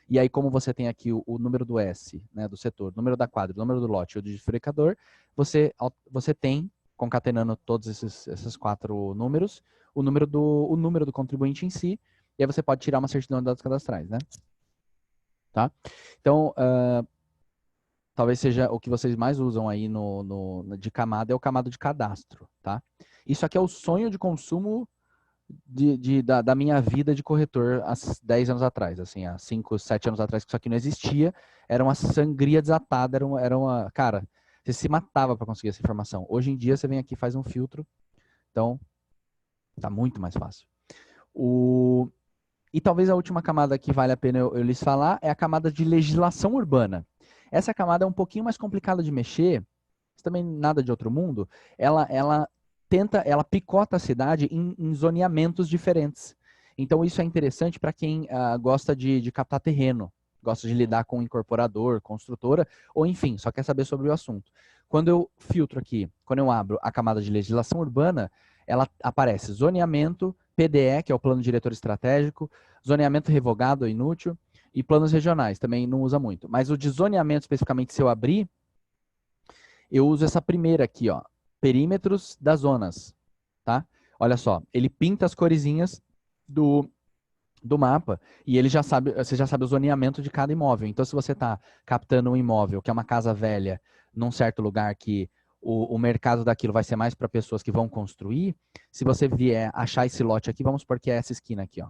E aí, como você tem aqui o número do S, né, do setor, o número da quadra, o número do lote e o dígito verificador, você tem, concatenando todos esses 4 números, o número do contribuinte em si, e aí você pode tirar uma certidão de dados cadastrais, né? Tá? Então, talvez seja o que vocês mais usam aí de camada, é o camada de cadastro, tá? Isso aqui é o sonho de consumo da minha vida de corretor há 10 anos atrás, assim, há 5, 7 anos atrás, que isso aqui não existia, era uma sangria desatada, cara, você se matava para conseguir essa informação. Hoje em dia, você vem aqui e faz um filtro, então, tá muito mais fácil. E talvez a última camada que vale a pena eu lhes falar é a camada de legislação urbana. Essa camada é um pouquinho mais complicada de mexer, mas também nada de outro mundo. Ela picota a cidade em zoneamentos diferentes. Então isso é interessante para quem gosta de captar terreno, gosta de lidar com incorporador, construtora, ou enfim, só quer saber sobre o assunto. Quando eu filtro aqui, quando eu abro a camada de legislação urbana, ela aparece zoneamento, PDE, que é o plano diretor estratégico, zoneamento revogado ou inútil, e planos regionais, também não usa muito. Mas o de zoneamento, especificamente, se eu abrir, eu uso essa primeira aqui, ó, perímetros das zonas, tá? Olha só, ele pinta as coresinhas do mapa e você já sabe o zoneamento de cada imóvel. Então, se você está captando um imóvel, que é uma casa velha, num certo lugar que o mercado daquilo vai ser mais para pessoas que vão construir, se você vier achar esse lote aqui, vamos supor que é essa esquina aqui, ó.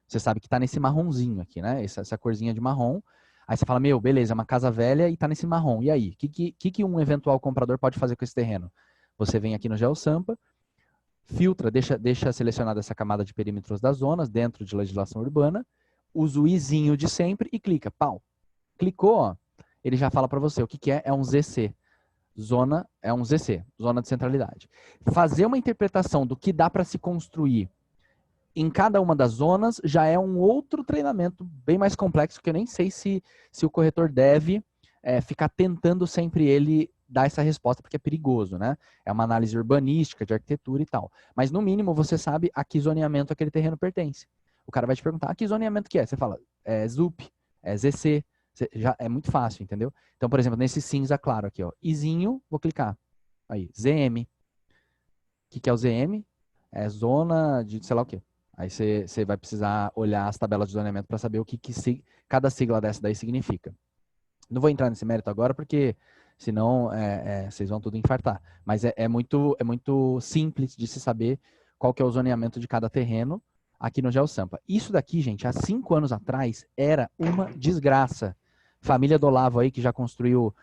Você sabe que está nesse marronzinho aqui, né? Essa corzinha de marrom. Aí você fala, meu, beleza, é uma casa velha e está nesse marrom. E aí? O que um eventual comprador pode fazer com esse terreno? Você vem aqui no GeoSampa, filtra, deixa selecionada essa camada de perímetros das zonas dentro de legislação urbana, usa o izinho de sempre e clica. Pau. Clicou, ó, ele já fala para você o que é. É um ZC. Zona de centralidade. Fazer uma interpretação do que dá para se construir em cada uma das zonas já é um outro treinamento bem mais complexo, que eu nem sei se o corretor deve ficar tentando sempre ele dar essa resposta, porque é perigoso, né? É uma análise urbanística, de arquitetura e tal. Mas, no mínimo, você sabe a que zoneamento aquele terreno pertence. O cara vai te perguntar, a que zoneamento que é? Você fala, é ZUP, é ZC, já é muito fácil, entendeu? Então, por exemplo, nesse cinza claro aqui, ó, izinho, vou clicar. Aí, ZM. O que é o ZM? É zona de sei lá o quê. Aí você vai precisar olhar as tabelas de zoneamento para saber o que cada sigla dessa daí significa. Não vou entrar nesse mérito agora, porque senão vocês vão tudo infartar. Mas é muito simples de se saber qual que é o zoneamento de cada terreno. aqui no GeoSampa. Isso daqui, gente, há 5 anos atrás, era uma desgraça. Família do Olavo aí, que já construiu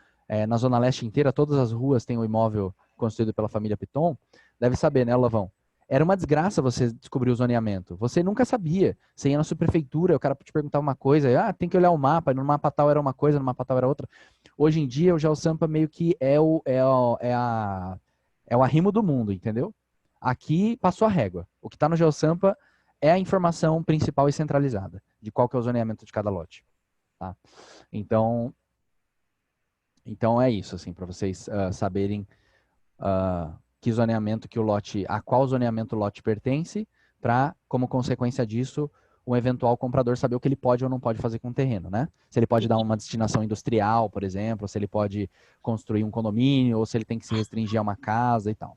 na Zona Leste inteira, todas as ruas têm um imóvel construído pela família Piton, deve saber, né, Olavão? Era uma desgraça você descobrir o zoneamento. Você nunca sabia. Você ia na subprefeitura, o cara te perguntava uma coisa, tem que olhar o mapa, no mapa tal era uma coisa, no mapa tal era outra. Hoje em dia, o GeoSampa meio que é o arrimo do mundo, entendeu? Aqui passou a régua. O que está no GeoSampa é a informação principal e centralizada de qual que é o zoneamento de cada lote. Tá? Então é isso, assim, para vocês saberem que zoneamento que o lote, a qual zoneamento o lote pertence, para, como consequência disso, um eventual comprador saber o que ele pode ou não pode fazer com o terreno, né? Se ele pode dar uma destinação industrial, por exemplo, se ele pode construir um condomínio, ou se ele tem que se restringir a uma casa e tal.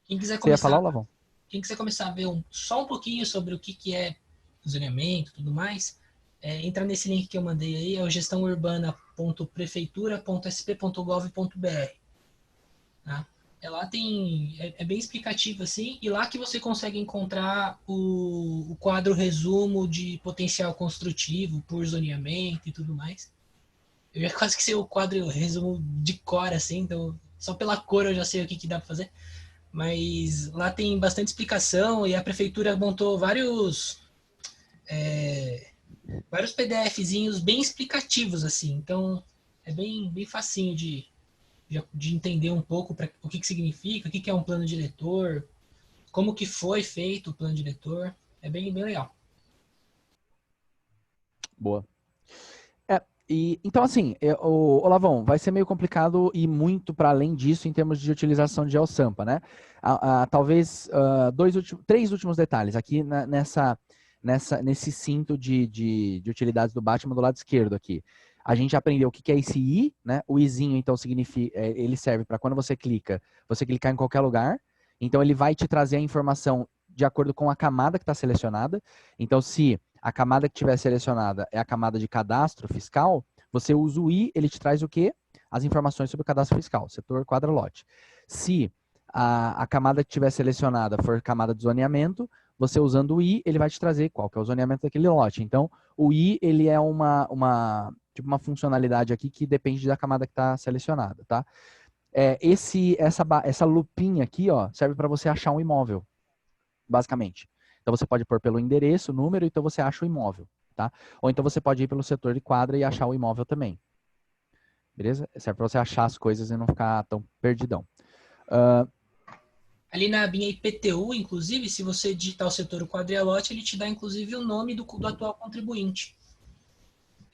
Quem quiser Você ia falar, Lavão? Quem quiser começar a ver só um pouquinho sobre o que é zoneamento e tudo mais, entra nesse link que eu mandei aí, é o gestãourbana.prefeitura.sp.gov.br. Tá? Lá tem, é bem explicativo assim, e lá que você consegue encontrar o quadro resumo de potencial construtivo por zoneamento e tudo mais. Eu já quase que sei o quadro resumo de cor, assim, então só pela cor eu já sei o que dá para fazer. Mas lá tem bastante explicação e a prefeitura montou vários PDFzinhos bem explicativos, assim. Então é bem facinho de entender um pouco o que significa, o que é um plano diretor, como que foi feito o plano diretor. É bem legal. Boa. Então, assim, o Lavão, vai ser meio complicado ir muito para além disso em termos de utilização de GeoSampa, né? Talvez 3 últimos detalhes aqui nesse cinto de utilidades do Batman do lado esquerdo aqui. A gente aprendeu o que é esse I, né? O Izinho, então, significa, ele serve para quando você clicar em qualquer lugar. Então, ele vai te trazer a informação de acordo com a camada que está selecionada. Então, se a camada que tiver selecionada é a camada de cadastro fiscal, você usa o I, ele te traz o quê? As informações sobre o cadastro fiscal, setor, quadra, lote. Se a camada que tiver selecionada for camada de zoneamento, você usando o I, ele vai te trazer qual que é o zoneamento daquele lote. Então, o I, ele é uma funcionalidade aqui que depende da camada que está selecionada, tá? Essa lupinha aqui, ó, serve para você achar um imóvel, basicamente. Então, você pode pôr pelo endereço, número, então você acha o imóvel, tá? Ou então você pode ir pelo setor de quadra e achar o imóvel também. Beleza? Serve para você achar as coisas e não ficar tão perdidão. Ali na abinha IPTU, inclusive, se você digitar o setor, o quadro e a lote, ele te dá, inclusive, o nome do atual contribuinte.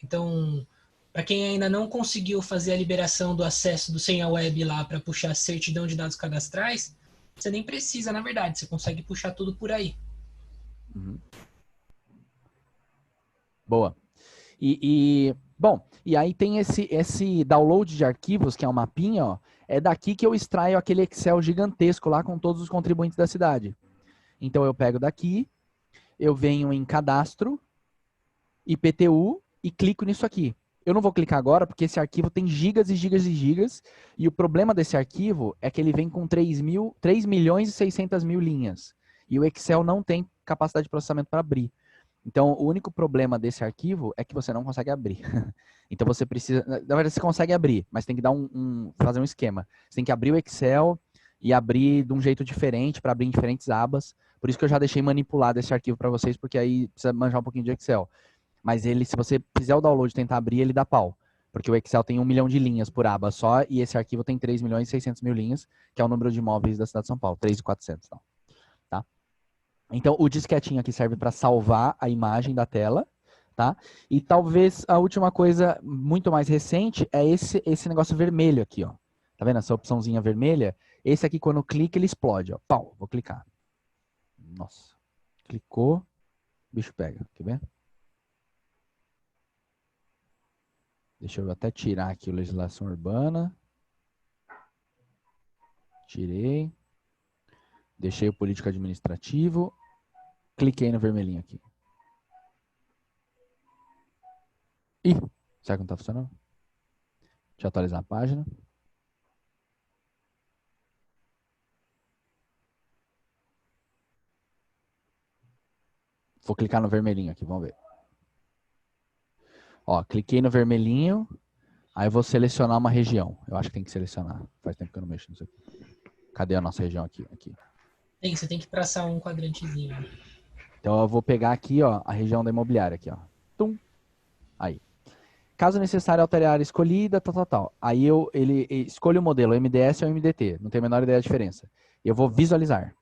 Então, para quem ainda não conseguiu fazer a liberação do acesso do senha web lá para puxar a certidão de dados cadastrais, você nem precisa, na verdade. Você consegue puxar tudo por aí. Uhum. Boa. Bom, e aí tem esse download de arquivos, que é um mapinha, ó. É daqui que eu extraio aquele Excel gigantesco lá com todos os contribuintes da cidade. Então eu pego daqui, eu venho em cadastro, IPTU e clico nisso aqui. Eu não vou clicar agora porque esse arquivo tem gigas e gigas e gigas, e o problema desse arquivo é que ele vem com 3.600.000 linhas. E o Excel não tem capacidade de processamento para abrir. Então, o único problema desse arquivo é que você não consegue abrir. Então, você precisa... Na verdade, você consegue abrir, mas tem que dar fazer um esquema. Você tem que abrir o Excel e abrir de um jeito diferente, para abrir em diferentes abas. Por isso que eu já deixei manipulado esse arquivo para vocês, porque aí precisa manjar um pouquinho de Excel. Mas ele, se você fizer o download e tentar abrir, ele dá pau. Porque o Excel tem 1 milhão de linhas por aba só, e esse arquivo tem 3.600.000 linhas, que é o número de imóveis da cidade de São Paulo, 3.400. Tá? Então, o disquetinho aqui serve para salvar a imagem da tela, tá? E talvez a última coisa muito mais recente é esse negócio vermelho aqui, ó. Tá vendo essa opçãozinha vermelha? Esse aqui, quando clica, ele explode, ó. Pau, vou clicar. Nossa. Clicou, o bicho pega. Quer ver? Deixa eu até tirar aqui o legislação urbana. Tirei. Deixei o político administrativo. Cliquei no vermelhinho aqui. Ih, será que não está funcionando? Deixa eu atualizar a página. Vou clicar no vermelhinho aqui, vamos ver. Ó, cliquei no vermelhinho, aí eu vou selecionar uma região. Eu acho que tem que selecionar. Faz tempo que eu não mexo nisso aqui. Cadê a nossa região aqui? Você tem que traçar um quadrantezinho. Então eu vou pegar aqui, ó, a região da imobiliária aqui, ó. Tum. Aí. Caso necessário alterar a área escolhida, tal. Aí ele escolhe o modelo, MDS ou MDT. Não tem a menor ideia da diferença. Eu vou visualizar.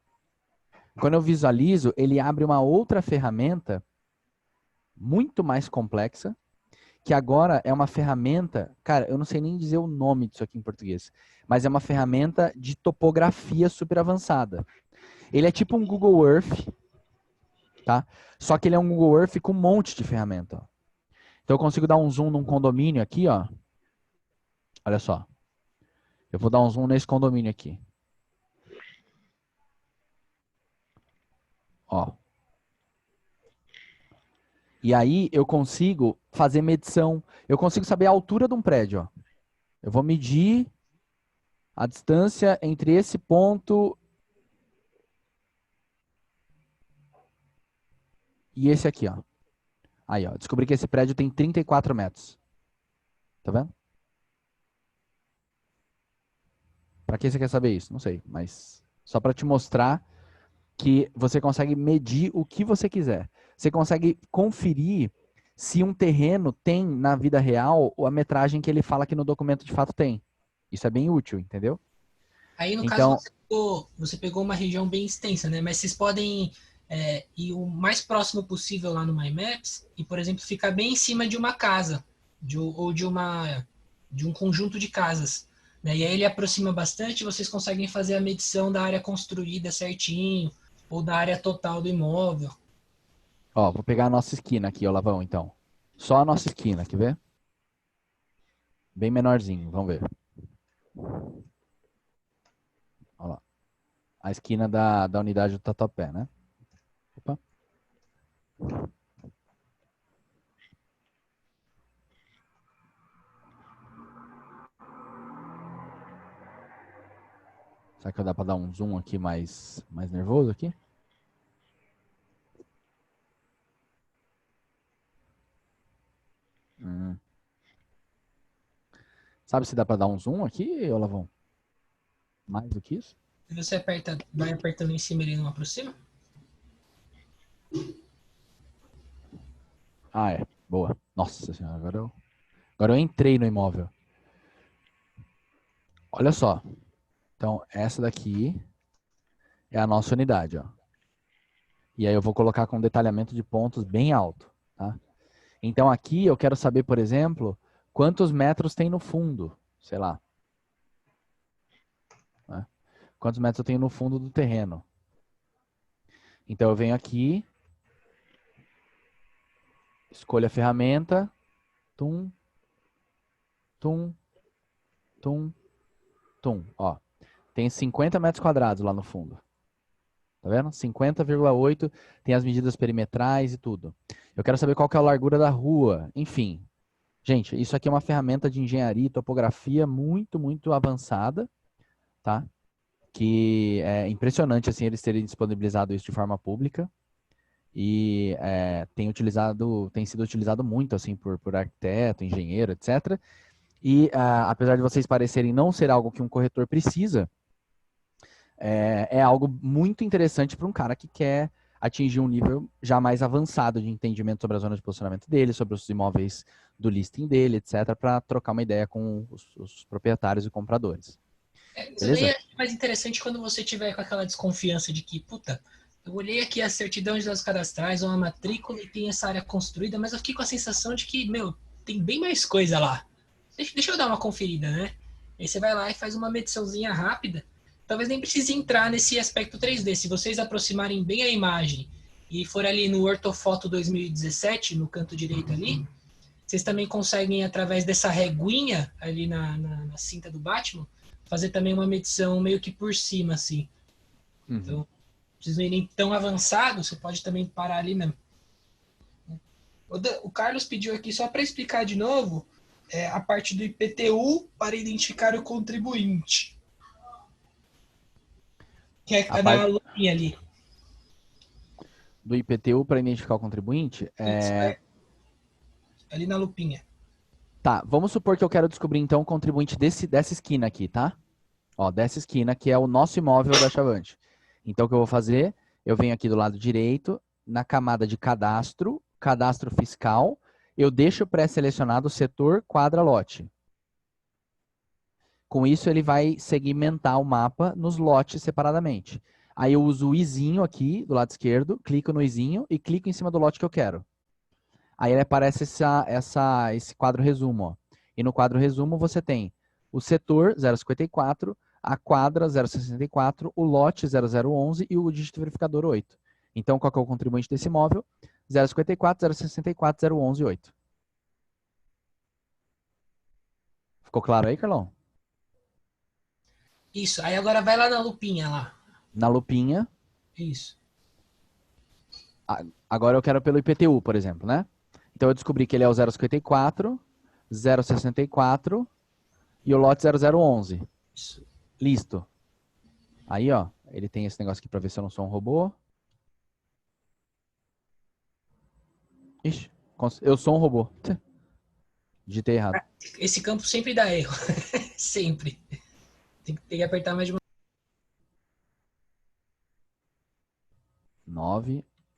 Quando eu visualizo, ele abre uma outra ferramenta muito mais complexa, que agora é uma ferramenta, cara, eu não sei nem dizer o nome disso aqui em português, mas é uma ferramenta de topografia super avançada. Ele é tipo um Google Earth, tá? Só que ele é um Google Earth com um monte de ferramenta. Ó. Então eu consigo dar um zoom num condomínio aqui, ó. Olha só. Eu vou dar um zoom nesse condomínio aqui. Ó. E aí eu consigo fazer medição. Eu consigo saber a altura de um prédio. Ó. Eu vou medir a distância entre esse ponto e esse aqui. Ó. Aí, ó. Descobri que esse prédio tem 34 metros. Tá vendo? Para que você quer saber isso? Não sei, mas só para te mostrar que você consegue medir o que você quiser. Você consegue conferir se um terreno tem, na vida real, a metragem que ele fala que no documento de fato tem. Isso é bem útil, entendeu? Aí, no Então, caso, você pegou uma região bem extensa, né? Mas vocês podem ir o mais próximo possível lá no My Maps e, por exemplo, ficar bem em cima de uma casa ou de um conjunto de casas. Né? E aí ele aproxima bastante, vocês conseguem fazer a medição da área construída certinho ou da área total do imóvel. ó, vou pegar a nossa esquina aqui, ó, Lavão, então. Só a nossa esquina, quer ver? Bem menorzinho, vamos ver. Olha lá. A esquina da unidade do Tatuapé, né? Opa. Será que dá para dar um zoom aqui mais nervoso aqui? Sabe se dá para dar um zoom aqui, Olavão? Mais do que isso? Se você vai apertando em cima, ele não aproxima? Ah, é. Boa. Nossa senhora, agora eu entrei no imóvel. Olha só. Então, essa daqui é a nossa unidade, ó. E aí eu vou colocar com detalhamento de pontos bem alto, tá? Então aqui eu quero saber, por exemplo, quantos metros tem no fundo, sei lá. Né? Quantos metros eu tenho no fundo do terreno. Então eu venho aqui, escolho a ferramenta, tum, tum, tum, tum, ó. Tem 50 metros quadrados lá no fundo. Tá vendo? 50,8, tem as medidas perimetrais e tudo. Eu quero saber qual que é a largura da rua, enfim. Gente, isso aqui é uma ferramenta de engenharia e topografia muito, muito avançada, tá? Que é impressionante, assim, eles terem disponibilizado isso de forma pública. E tem sido utilizado muito, assim, por arquiteto, engenheiro, etc. E apesar de vocês parecerem não ser algo que um corretor precisa, é algo muito interessante para um cara que quer atingir um nível já mais avançado de entendimento sobre a zona de posicionamento dele, sobre os imóveis do listing dele, etc., para trocar uma ideia com os proprietários e compradores. Isso daí é mais interessante quando você tiver com aquela desconfiança de que, puta, eu olhei aqui a certidão de dados cadastrais ou a matrícula e tem essa área construída, mas eu fiquei com a sensação de que, meu, tem bem mais coisa lá. Deixa eu dar uma conferida, né? Aí você vai lá e faz uma mediçãozinha rápida. Talvez nem precise entrar nesse aspecto 3D. Se vocês aproximarem bem a imagem e for ali no Ortofoto 2017, no canto direito ali, vocês também conseguem, através dessa reguinha ali na cinta do Batman, fazer também uma medição meio que por cima, assim. Uhum. Então, não precisa ir nem tão avançado, você pode também parar ali mesmo. O Carlos pediu aqui, só para explicar de novo, a parte do IPTU para identificar o contribuinte. Que é na luzinha ali. do IPTU para identificar o contribuinte? Isso, ali na lupinha. Tá, vamos supor que eu quero descobrir então o contribuinte dessa esquina aqui, tá? Ó, dessa esquina que é o nosso imóvel da Chavante. Então o que eu vou fazer? Eu venho aqui do lado direito, na camada de cadastro, cadastro fiscal, eu deixo pré-selecionado o setor quadra lote. Com isso ele vai segmentar o mapa nos lotes separadamente. Aí eu uso o izinho aqui do lado esquerdo, clico no izinho e clico em cima do lote que eu quero. Aí ele aparece esse quadro resumo. Ó. E no quadro resumo você tem o setor 054, a quadra 064, o lote 0011 e o dígito verificador 8. Então, qual que é o contribuinte desse imóvel? 054, 064, 011, 8. Ficou claro aí, Carlão? Isso. Aí agora vai lá na lupinha lá. Na lupinha. Isso. Agora eu quero pelo IPTU, por exemplo, né? Então eu descobri que ele é o 054, 064 e o lote 0011. Isso. Listo. Aí, ó, ele tem esse negócio aqui para ver se eu não sou um robô. Ixi, eu sou um robô. Digitei errado. Esse campo sempre dá erro. Sempre. Tem que apertar mais de uma.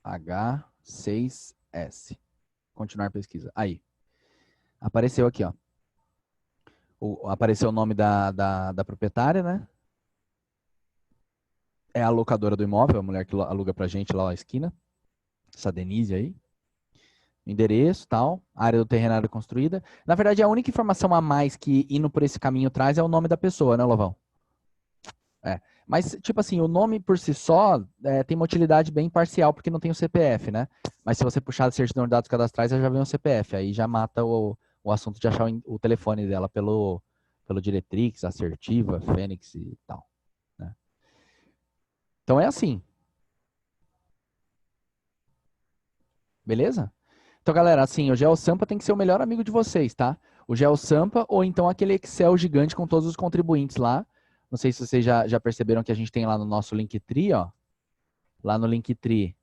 9H6S. Continuar pesquisa. Aí. Apareceu aqui, ó. Apareceu o nome da proprietária, né? É a locadora do imóvel, a mulher que aluga pra gente lá na esquina. Essa Denise aí. Endereço, tal. Área do terrenário construída. Na verdade, a única informação a mais que indo por esse caminho traz é o nome da pessoa, né, Lovão? É. Mas, tipo assim, o nome por si só tem uma utilidade bem parcial, porque não tem o CPF, né? Mas se você puxar a certidão de dados cadastrais, já vem o CPF. Aí já mata o assunto de achar o telefone dela pelo Diretrix, Assertiva, Fênix e tal. Né? Então é assim. Beleza? Então, galera, assim, o GeoSampa tem que ser o melhor amigo de vocês, tá? O GeoSampa ou então aquele Excel gigante com todos os contribuintes lá. Não sei se vocês já perceberam que a gente tem lá no nosso Linktree, ó. Lá no Linktree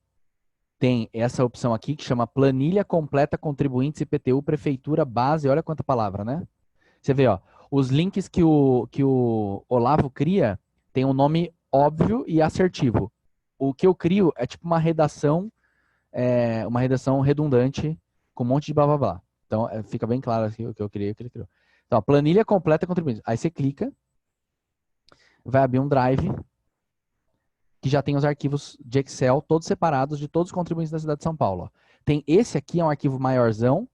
tem essa opção aqui que chama Planilha Completa Contribuintes IPTU Prefeitura Base. Olha quanta palavra, né? Você vê, ó. Os links que o Olavo cria tem um nome óbvio e assertivo. O que eu crio é tipo uma redação redundante com um monte de blá blá blá. Então, fica bem claro assim, o que eu criei, o que ele criou. Então, a planilha completa contribuinte. Aí você clica, vai abrir um drive que já tem os arquivos de Excel todos separados de todos os contribuintes da cidade de São Paulo. Ó. Tem esse aqui, é um arquivo maiorzão,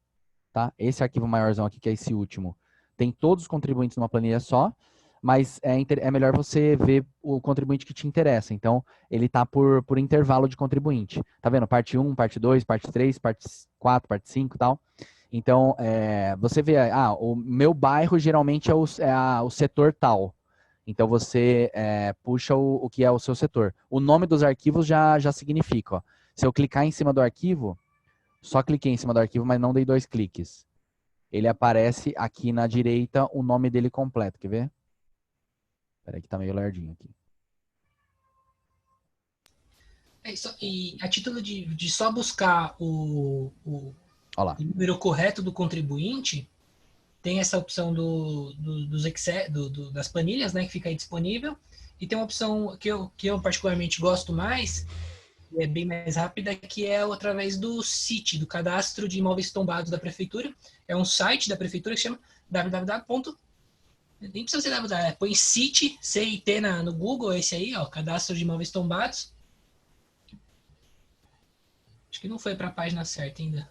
tá? Esse arquivo maiorzão aqui, que é esse último, tem todos os contribuintes numa planilha só, mas é melhor você ver o contribuinte que te interessa. Então, ele tá por intervalo de contribuinte. Tá vendo? Parte 1, parte 2, parte 3, parte 4, parte 5 e tal. Então, você vê, o meu bairro geralmente é o setor tal. Então, você puxa o que é o seu setor. O nome dos arquivos já significa. Ó. Se eu clicar em cima do arquivo, só cliquei em cima do arquivo, mas não dei 2 cliques. Ele aparece aqui na direita o nome dele completo. Quer ver? Peraí que tá meio lardinho aqui. E a título de só buscar o número correto do contribuinte, tem essa opção dos Excel, das planilhas, né, que fica aí disponível. E tem uma opção que eu particularmente gosto mais, é bem mais rápida, que é através do CIT, do Cadastro de Imóveis Tombados da Prefeitura. É um site da Prefeitura que chama nem precisa ser www, põe CIT, C-I-T no Google, esse aí, ó, Cadastro de Imóveis Tombados. Acho que não foi para a página certa ainda.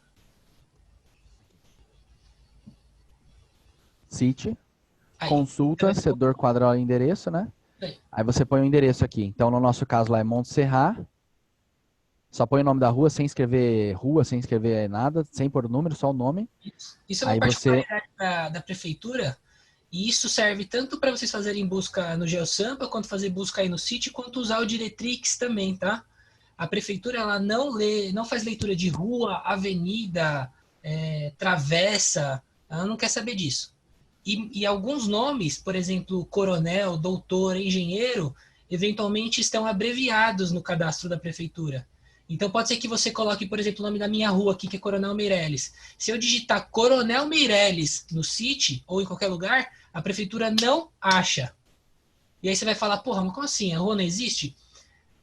CIT, consulta, setor quadrado endereço, né? Aí você põe o endereço aqui. Então, no nosso caso lá é Montserrat. Só põe o nome da rua, sem escrever rua, sem escrever nada, sem pôr o número, só o nome. Isso é uma particularidade da Prefeitura. E isso serve tanto para vocês fazerem busca no GeoSampa, quanto fazer busca aí no sítio, quanto usar o Diretrix também, tá? A Prefeitura, ela não faz leitura de rua, avenida, travessa, ela não quer saber disso. E alguns nomes, por exemplo, coronel, doutor, engenheiro, eventualmente estão abreviados no cadastro da Prefeitura. Então pode ser que você coloque, por exemplo, o nome da minha rua aqui, que é Coronel Meireles. Se eu digitar Coronel Meireles no City ou em qualquer lugar, a prefeitura não acha. E aí você vai falar, porra, mas como assim? A rua não existe?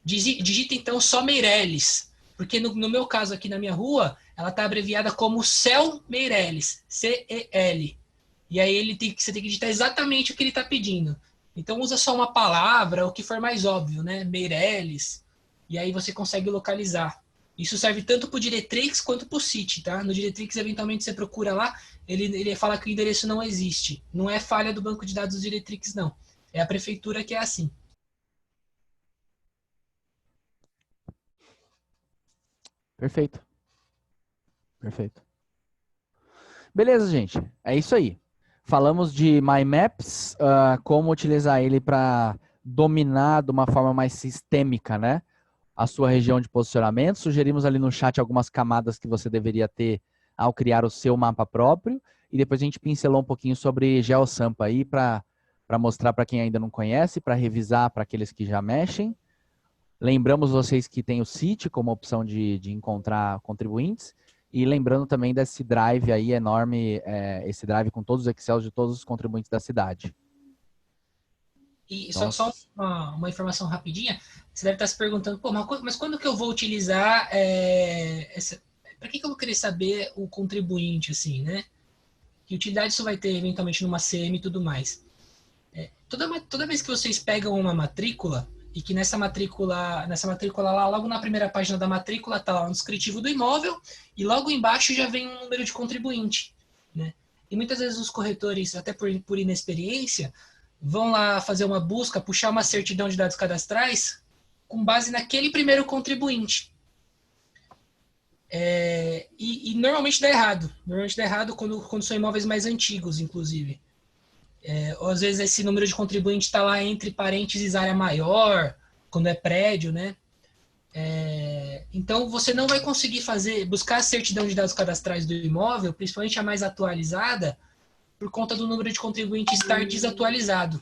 Digita então só Meireles. Porque no meu caso aqui na minha rua, ela está abreviada como Cel Meireles, C-E-L. E aí você tem que digitar exatamente o que ele está pedindo. Então usa só uma palavra, o que for mais óbvio, né? Meireles. E aí você consegue localizar. Isso serve tanto para o Diretrix quanto para o City, tá? No Diretrix, eventualmente, você procura lá, ele fala que o endereço não existe. Não é falha do banco de dados do Diretrix, não. É a prefeitura que é assim. Perfeito. Perfeito. Beleza, gente. É isso aí. Falamos de My Maps, como utilizar ele para dominar de uma forma mais sistêmica, né? A sua região de posicionamento. Sugerimos ali no chat algumas camadas que você deveria ter ao criar o seu mapa próprio. E depois a gente pincelou um pouquinho sobre GeoSampa aí para mostrar para quem ainda não conhece, para revisar para aqueles que já mexem. Lembramos vocês que tem o City como opção de encontrar contribuintes. E lembrando também desse drive aí enorme, esse drive com todos os Excels de todos os contribuintes da cidade. E só uma informação rapidinha. Você deve estar se perguntando, pô, mas quando que eu vou utilizar para que eu vou querer saber o contribuinte, assim, né? Que utilidade isso vai ter eventualmente numa CM e tudo mais. Toda vez que vocês pegam uma matrícula, e que nessa matrícula lá, logo na primeira página da matrícula, está lá um descritivo do imóvel, e logo embaixo já vem um número de contribuinte, né? E muitas vezes os corretores, até por inexperiência, vão lá fazer uma busca, puxar uma certidão de dados cadastrais com base naquele primeiro contribuinte. E normalmente dá errado. Normalmente dá errado quando são imóveis mais antigos, inclusive. Ou às vezes esse número de contribuinte está lá entre parênteses área maior, quando é prédio, né? Então você não vai conseguir buscar a certidão de dados cadastrais do imóvel, principalmente a mais atualizada, por conta do número de contribuinte estar desatualizado.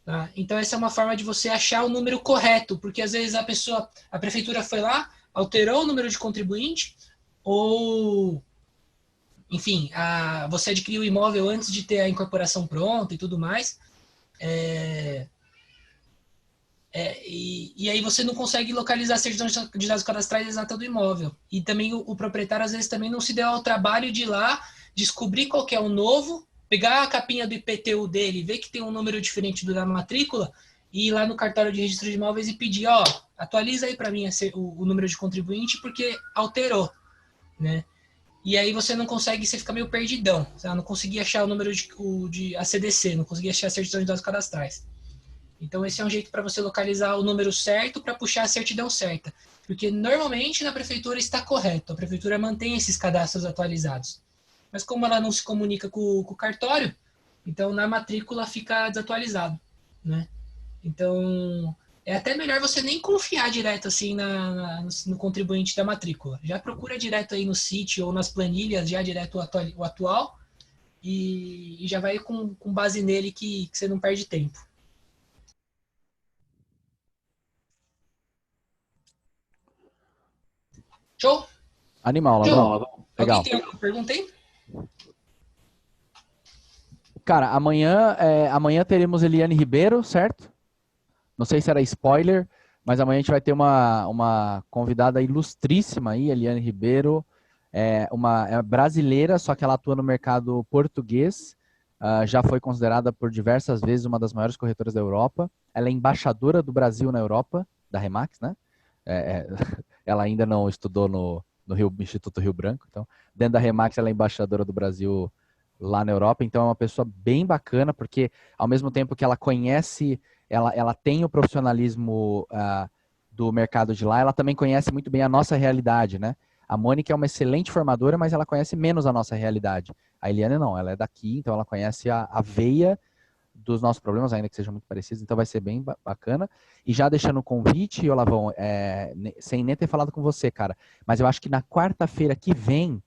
Tá? Então essa é uma forma de você achar o número correto, porque às vezes a prefeitura foi lá, alterou o número de contribuinte, ou enfim, você adquiriu o imóvel antes de ter a incorporação pronta e tudo mais, e aí você não consegue localizar a certidão de dados cadastrais exata do imóvel. E também o proprietário, às vezes, também não se deu ao trabalho de ir lá, descobrir qual que é o novo, pegar a capinha do IPTU dele, ver que tem um número diferente do da matrícula, e ir lá no cartório de registro de imóveis e pedir, atualiza aí para mim o número de contribuinte, porque alterou, né? E aí você não consegue, você fica meio perdidão. Você não conseguia achar o número de ACDC, não conseguia achar a certidão de dados cadastrais. Então esse é um jeito para você localizar o número certo para puxar a certidão certa. Porque normalmente na prefeitura está correto, a prefeitura mantém esses cadastros atualizados. Mas como ela não se comunica com o cartório, então na matrícula fica desatualizado, né? Então é até melhor você nem confiar direto assim no contribuinte da matrícula. Já procura direto aí no sítio ou nas planilhas, já direto o atual, e já vai com base nele que você não perde tempo. Show? Animal, Lavão. Legal. Alguém tem alguma pergunta aí? Cara, amanhã teremos Eliane Ribeiro, certo? Não sei se era spoiler, mas amanhã a gente vai ter uma convidada ilustríssima aí, Eliane Ribeiro. É brasileira, só que ela atua no mercado português. Já foi considerada por diversas vezes uma das maiores corretoras da Europa. Ela é embaixadora do Brasil na Europa, da Remax, né? Ela ainda não estudou no Instituto Rio Branco. Então, dentro da Remax, ela é embaixadora do Brasil lá na Europa. Então, é uma pessoa bem bacana, porque ao mesmo tempo que ela conhece... Ela tem o profissionalismo do mercado de lá, ela também conhece muito bem a nossa realidade, né? A Mônica é uma excelente formadora, mas ela conhece menos a nossa realidade. A Eliane não, ela é daqui, então ela conhece a veia dos nossos problemas, ainda que sejam muito parecidos, então vai ser bem bacana. E já deixando o convite, Olavão, sem nem ter falado com você, cara, mas eu acho que na quarta-feira que vem,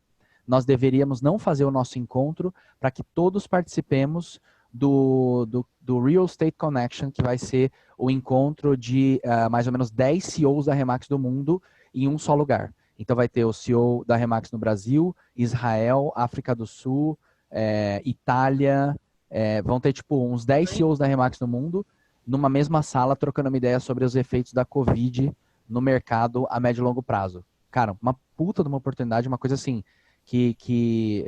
nós deveríamos não fazer o nosso encontro para que todos participemos do Real Estate Connection, que vai ser o encontro de mais ou menos 10 CEOs da Remax do mundo, em um só lugar. Então vai ter o CEO da Remax no Brasil, Israel, África do Sul, Itália, vão ter tipo uns 10 CEOs da Remax no mundo, numa mesma sala, trocando uma ideia sobre os efeitos da Covid no mercado a médio e longo prazo. Cara, uma puta de uma oportunidade, uma coisa assim, que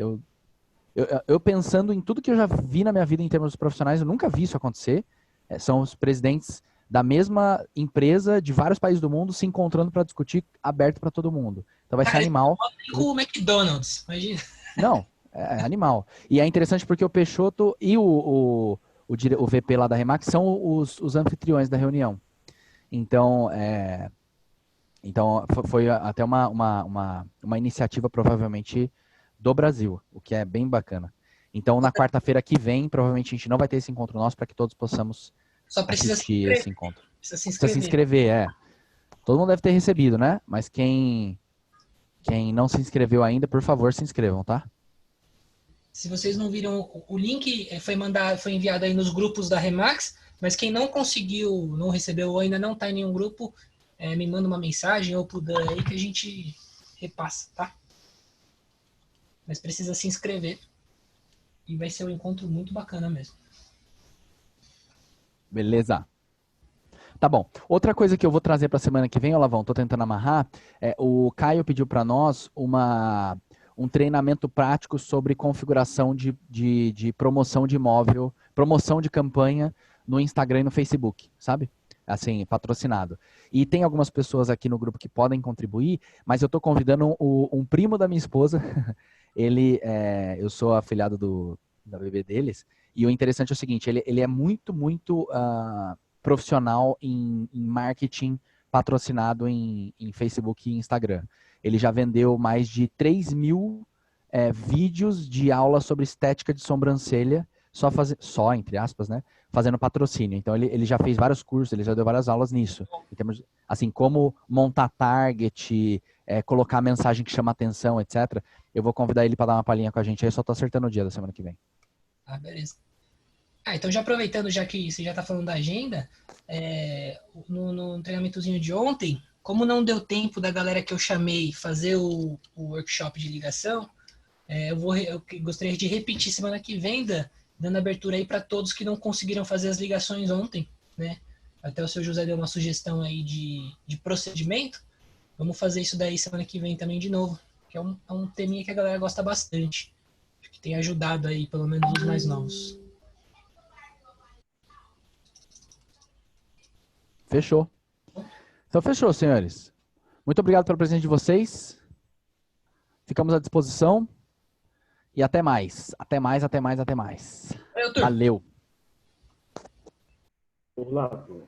eu pensando em tudo que eu já vi na minha vida em termos profissionais, eu nunca vi isso acontecer. São os presidentes da mesma empresa de vários países do mundo se encontrando para discutir aberto para todo mundo. Então vai ser animal. Com o McDonald's, imagina. Não, é animal. E é interessante porque o Peixoto e o VP lá da Remax são os anfitriões da reunião. Então, foi até uma iniciativa provavelmente do Brasil, o que é bem bacana. Então, na quarta-feira que vem, provavelmente a gente não vai ter esse encontro nosso para que todos possamos Só precisa assistir esse encontro. Precisa se inscrever, Todo mundo deve ter recebido, né? Mas quem não se inscreveu ainda, por favor, se inscrevam, tá? Se vocês não viram, o link foi enviado aí nos grupos da Remax, mas quem não conseguiu, não recebeu ou ainda não está em nenhum grupo, me manda uma mensagem ou pro Dan aí que a gente repassa, tá? Mas precisa se inscrever e vai ser um encontro muito bacana mesmo. Beleza. Tá bom. Outra coisa que eu vou trazer para a semana que vem, Lavão, tô tentando amarrar, o Caio pediu para nós um treinamento prático sobre configuração de promoção de imóvel, promoção de campanha no Instagram e no Facebook, sabe? Assim, patrocinado. E tem algumas pessoas aqui no grupo que podem contribuir, mas eu tô convidando um primo da minha esposa, eu sou afilhado da bebê deles, e o interessante é o seguinte, ele é muito, muito profissional em marketing patrocinado em Facebook e Instagram. Ele já vendeu mais de 3.000 vídeos de aula sobre estética de sobrancelha, só entre aspas, né? Fazendo patrocínio. Então, ele já fez vários cursos, ele já deu várias aulas nisso. Em termos, assim, como montar target, colocar mensagem que chama atenção, etc. Eu vou convidar ele para dar uma palhinha com a gente aí, eu só tô acertando o dia da semana que vem. Ah, beleza. Então, já aproveitando, já que você já está falando da agenda, no treinamentozinho de ontem, como não deu tempo da galera que eu chamei fazer o workshop de ligação, eu gostaria de repetir semana que vem, dando abertura aí para todos que não conseguiram fazer as ligações ontem, né? Até o seu José deu uma sugestão aí de procedimento. Vamos fazer isso daí semana que vem também de novo, que é um teminha que a galera gosta bastante, que tem ajudado aí, pelo menos os mais novos. Fechou. Então, fechou, senhores. Muito obrigado pela presença de vocês. Ficamos à disposição. E até mais. Até mais, até mais, até mais. Valeu, turma. Valeu. Vamos lá, pô.